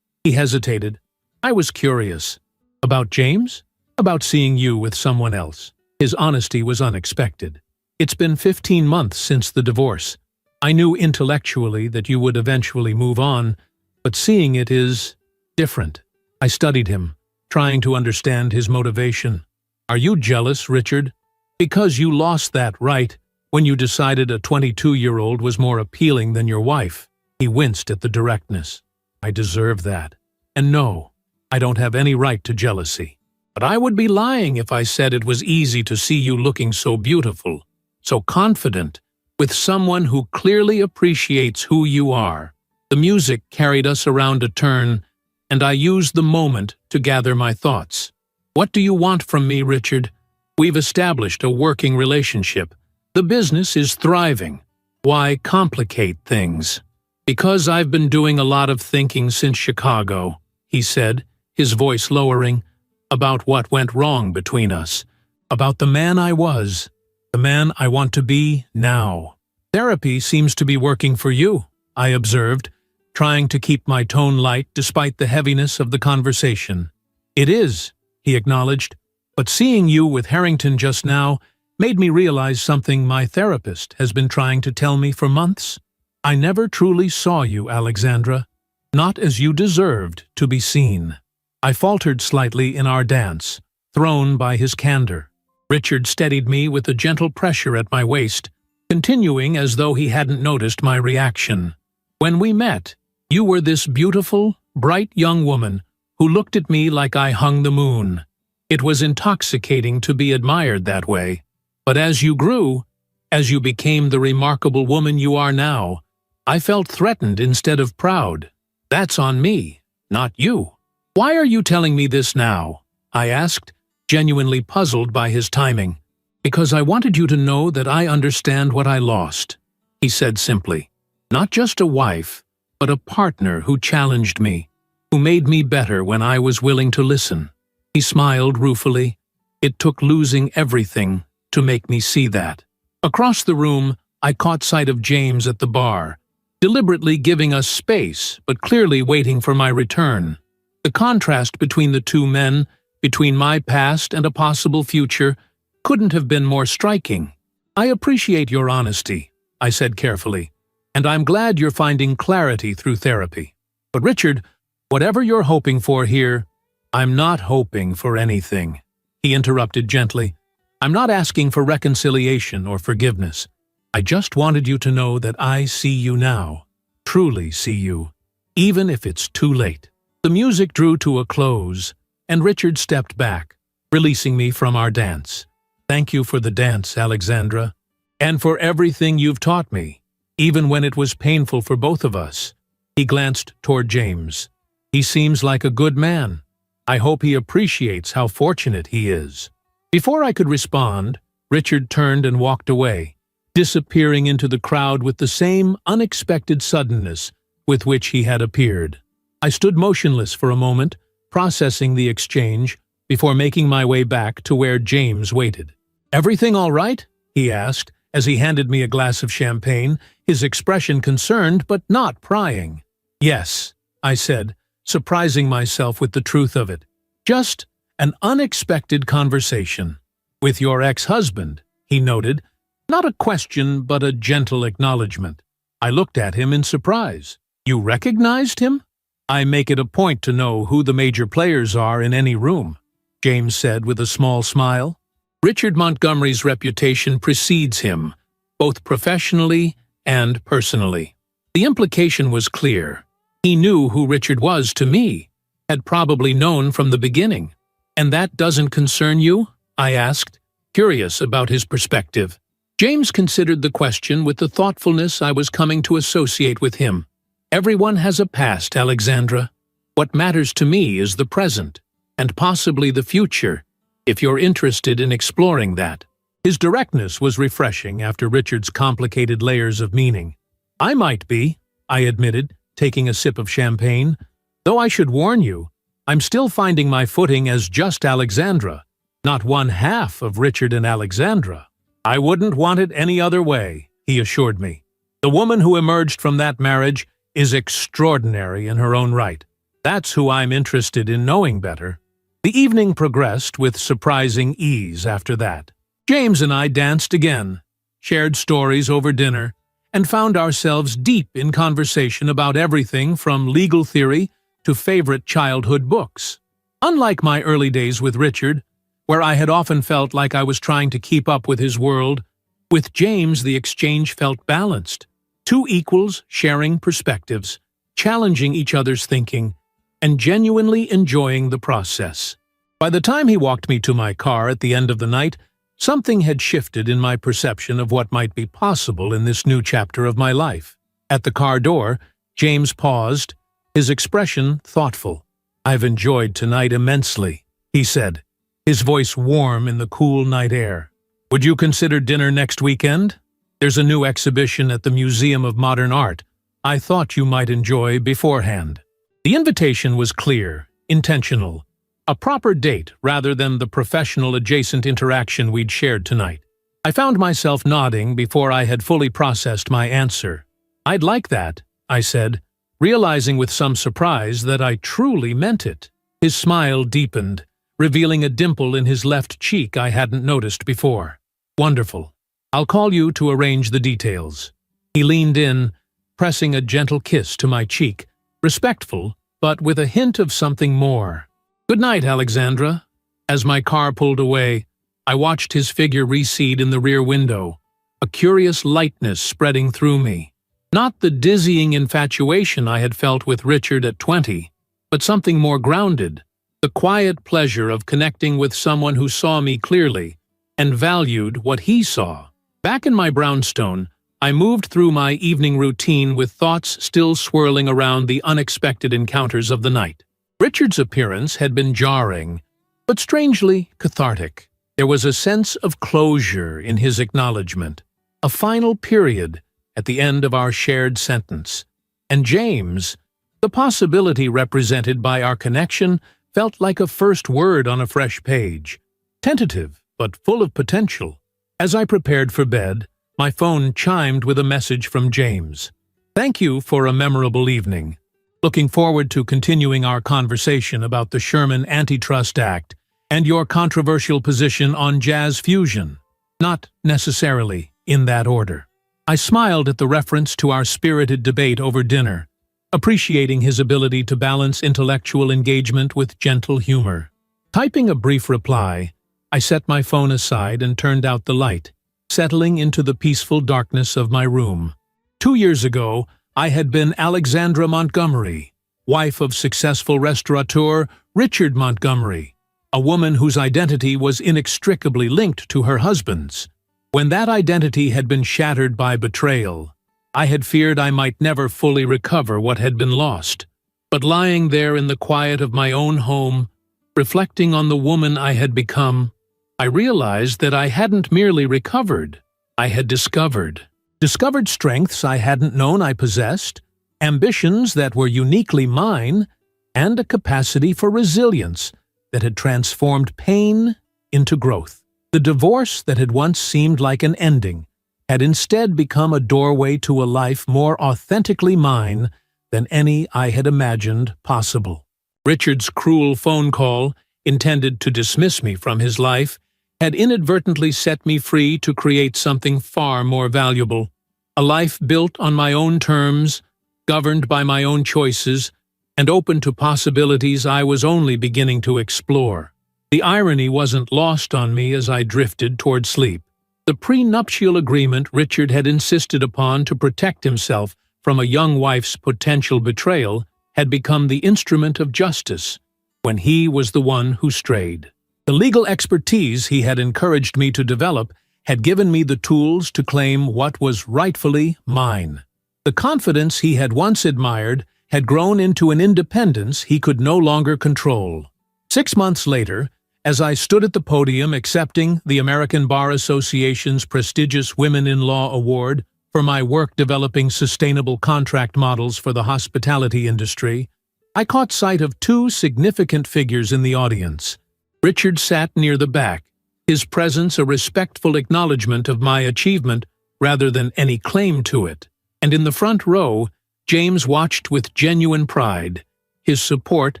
He hesitated. "I was curious." "About James? About seeing you with someone else?" His honesty was unexpected. "It's been 15 months since the divorce. I knew intellectually that you would eventually move on, but seeing it is different." I studied him, trying to understand his motivation. "Are you jealous, Richard? Because you lost that right when you decided a 22-year-old was more appealing than your wife." He winced at the directness. "I deserve that. And no, I don't have any right to jealousy. But I would be lying if I said it was easy to see you looking so beautiful, so confident, with someone who clearly appreciates who you are." The music carried us around a turn, and I used the moment to gather my thoughts. "What do you want from me, Richard? We've established a working relationship. The business is thriving. Why complicate things?" "Because I've been doing a lot of thinking since Chicago," he said, his voice lowering, "about what went wrong between us, about the man I was, the man I want to be now." "Therapy seems to be working for you," I observed, trying to keep my tone light despite the heaviness of the conversation. "It is," he acknowledged, "but seeing you with Harrington just now made me realize something my therapist has been trying to tell me for months. I never truly saw you, Alexandra, not as you deserved to be seen." I faltered slightly in our dance, thrown by his candor. Richard steadied me with a gentle pressure at my waist, continuing as though he hadn't noticed my reaction. "When we met, you were this beautiful, bright young woman who looked at me like I hung the moon. It was intoxicating to be admired that way. But as you grew, as you became the remarkable woman you are now, I felt threatened instead of proud. That's on me, not you." "Why are you telling me this now?" I asked, genuinely puzzled by his timing. "Because I wanted you to know that I understand what I lost," he said simply. "Not just a wife, but a partner who challenged me, who made me better when I was willing to listen." He smiled ruefully. It took losing everything to make me see that. Across the room, I caught sight of James at the bar, deliberately giving us space, but clearly waiting for my return. The contrast between the two men, between my past and a possible future, couldn't have been more striking. "I appreciate your honesty," I said carefully, "and I'm glad you're finding clarity through therapy. But Richard, whatever you're hoping for here, I'm not hoping for anything," he interrupted gently. "I'm not asking for reconciliation or forgiveness. I just wanted you to know that I see you now, truly see you, even if it's too late." The music drew to a close, and Richard stepped back, releasing me from our dance. "Thank you for the dance, Alexandra, and for everything you've taught me, even when it was painful for both of us." He glanced toward James. "He seems like a good man. I hope he appreciates how fortunate he is." Before I could respond, Richard turned and walked away, disappearing into the crowd with the same unexpected suddenness with which he had appeared. I stood motionless for a moment, processing the exchange, before making my way back to where James waited. "Everything all right?" he asked, as he handed me a glass of champagne, his expression concerned but not prying. "Yes," I said, surprising myself with the truth of it. "Just an unexpected conversation. With your ex-husband," he noted, not a question but a gentle acknowledgement. I looked at him in surprise. "You recognized him?" "I make it a point to know who the major players are in any room," James said with a small smile. Richard Montgomery's reputation precedes him, both professionally and personally. The implication was clear. He knew who Richard was to me, had probably known from the beginning. "And that doesn't concern you?" I asked, curious about his perspective. James considered the question with the thoughtfulness I was coming to associate with him. "Everyone has a past, Alexandra. What matters to me is the present, and possibly the future, if you're interested in exploring that." His directness was refreshing after Richard's complicated layers of meaning. "I might be," I admitted, taking a sip of champagne. "Though I should warn you, I'm still finding my footing as just Alexandra, not one half of Richard and Alexandra." "I wouldn't want it any other way," he assured me. "The woman who emerged from that marriage is extraordinary in her own right. That's who I'm interested in knowing better." The evening progressed with surprising ease after that. James and I danced again, shared stories over dinner, and found ourselves deep in conversation about everything from legal theory to favorite childhood books. Unlike my early days with Richard, where I had often felt like I was trying to keep up with his world, with James the exchange felt balanced. Two equals sharing perspectives, challenging each other's thinking, and genuinely enjoying the process. By the time he walked me to my car at the end of the night, something had shifted in my perception of what might be possible in this new chapter of my life. At the car door, James paused, his expression thoughtful. "I've enjoyed tonight immensely," he said, his voice warm in the cool night air. "Would you consider dinner next weekend? There's a new exhibition at the Museum of Modern Art I thought you might enjoy beforehand." The invitation was clear, intentional, a proper date rather than the professional adjacent interaction we'd shared tonight. I found myself nodding before I had fully processed my answer. "I'd like that," I said, realizing with some surprise that I truly meant it. His smile deepened, revealing a dimple in his left cheek I hadn't noticed before. "Wonderful. I'll call you to arrange the details." He leaned in, pressing a gentle kiss to my cheek, respectful, but with a hint of something more. "Good night, Alexandra." As my car pulled away, I watched his figure recede in the rear window, a curious lightness spreading through me. Not the dizzying infatuation I had felt with Richard at 20, but something more grounded, the quiet pleasure of connecting with someone who saw me clearly and valued what he saw. Back in my brownstone, I moved through my evening routine with thoughts still swirling around the unexpected encounters of the night. Richard's appearance had been jarring, but strangely cathartic. There was a sense of closure in his acknowledgement, a final period at the end of our shared sentence. And James, the possibility represented by our connection, felt like a first word on a fresh page. tentative but full of potential. As I prepared for bed, my phone chimed with a message from James. "Thank you for a memorable evening. Looking forward to continuing our conversation about the Sherman Antitrust Act and your controversial position on jazz fusion." Not necessarily in that order. I smiled at the reference to our spirited debate over dinner, appreciating his ability to balance intellectual engagement with gentle humor. Typing a brief reply, I set my phone aside and turned out the light, settling into the peaceful darkness of my room. 2 years ago, I had been Alexandra Montgomery, wife of successful restaurateur Richard Montgomery, a woman whose identity was inextricably linked to her husband's. When that identity had been shattered by betrayal, I had feared I might never fully recover what had been lost. But lying there in the quiet of my own home, reflecting on the woman I had become, I realized that I hadn't merely recovered, I had discovered. Discovered strengths I hadn't known I possessed, ambitions that were uniquely mine, and a capacity for resilience that had transformed pain into growth. The divorce that had once seemed like an ending had instead become a doorway to a life more authentically mine than any I had imagined possible. Richard's cruel phone call, intended to dismiss me from his life, had inadvertently set me free to create something far more valuable. A life built on my own terms, governed by my own choices, and open to possibilities I was only beginning to explore. The irony wasn't lost on me as I drifted toward sleep. The prenuptial agreement Richard had insisted upon to protect himself from a young wife's potential betrayal had become the instrument of justice when he was the one who strayed. The legal expertise he had encouraged me to develop had given me the tools to claim what was rightfully mine. The confidence he had once admired had grown into an independence he could no longer control. 6 months later, as I stood at the podium accepting the American Bar Association's prestigious Women-in-Law Award for my work developing sustainable contract models for the hospitality industry, I caught sight of 2 significant figures in the audience. Richard sat near the back, his presence a respectful acknowledgement of my achievement rather than any claim to it. And in the front row, James watched with genuine pride, his support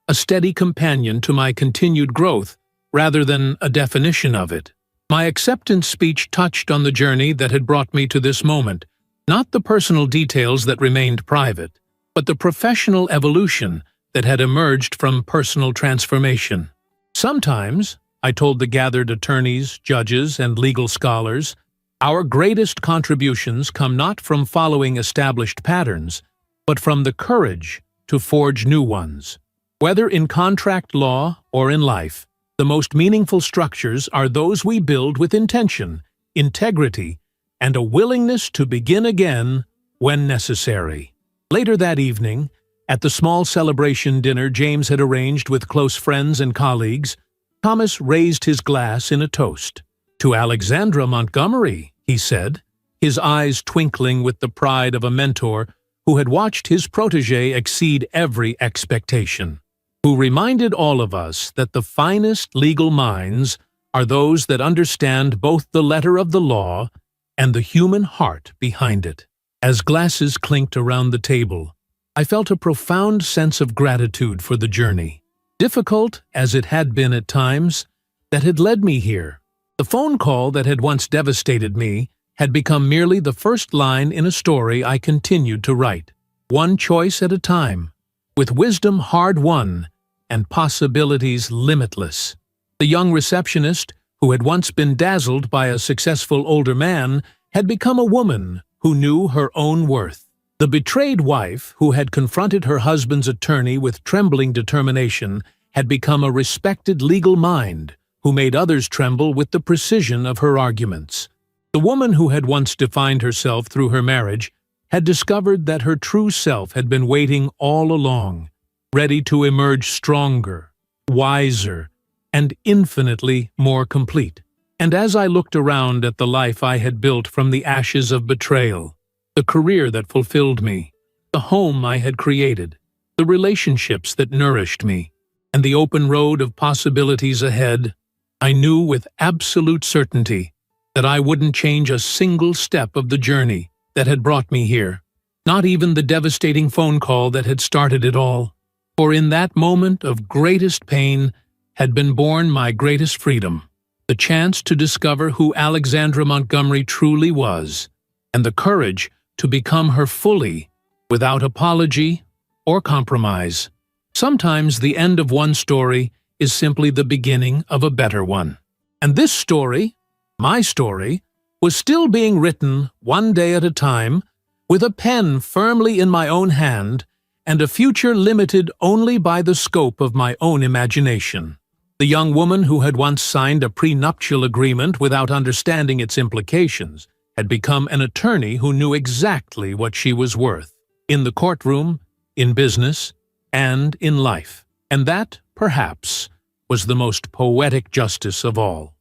a steady companion to my continued growth rather than a definition of it. My acceptance speech touched on the journey that had brought me to this moment, not the personal details that remained private, but the professional evolution that had emerged from personal transformation. Sometimes, I told the gathered attorneys, judges, and legal scholars, our greatest contributions come not from following established patterns, but from the courage to forge new ones. Whether in contract law or in life, the most meaningful structures are those we build with intention, integrity, and a willingness to begin again when necessary. Later that evening, at the small celebration dinner James had arranged with close friends and colleagues, Thomas raised his glass in a toast. "To Alexandra Montgomery," he said, his eyes twinkling with the pride of a mentor who had watched his protégé exceed every expectation, who reminded all of us that the finest legal minds are those that understand both the letter of the law and the human heart behind it. As glasses clinked around the table, I felt a profound sense of gratitude for the journey, difficult as it had been at times, that had led me here. The phone call that had once devastated me had become merely the first line in a story I continued to write, one choice at a time, with wisdom hard-won and possibilities limitless. The young receptionist, who had once been dazzled by a successful older man, had become a woman who knew her own worth. The betrayed wife, who had confronted her husband's attorney with trembling determination, had become a respected legal mind who made others tremble with the precision of her arguments. The woman who had once defined herself through her marriage had discovered that her true self had been waiting all along, ready to emerge stronger, wiser, and infinitely more complete. And as I looked around at the life I had built from the ashes of betrayal, the career that fulfilled me, the home I had created, the relationships that nourished me, and the open road of possibilities ahead, I knew with absolute certainty that I wouldn't change a single step of the journey that had brought me here, not even the devastating phone call that had started it all. For in that moment of greatest pain had been born my greatest freedom, the chance to discover who Alexandra Montgomery truly was, and the courage to become her fully, without apology or compromise. Sometimes the end of one story is simply the beginning of a better one. And this story, my story, was still being written one day at a time, with a pen firmly in my own hand, and a future limited only by the scope of my own imagination. The young woman who had once signed a prenuptial agreement without understanding its implications had become an attorney who knew exactly what she was worth, in the courtroom, in business, and in life. And that, perhaps, was the most poetic justice of all.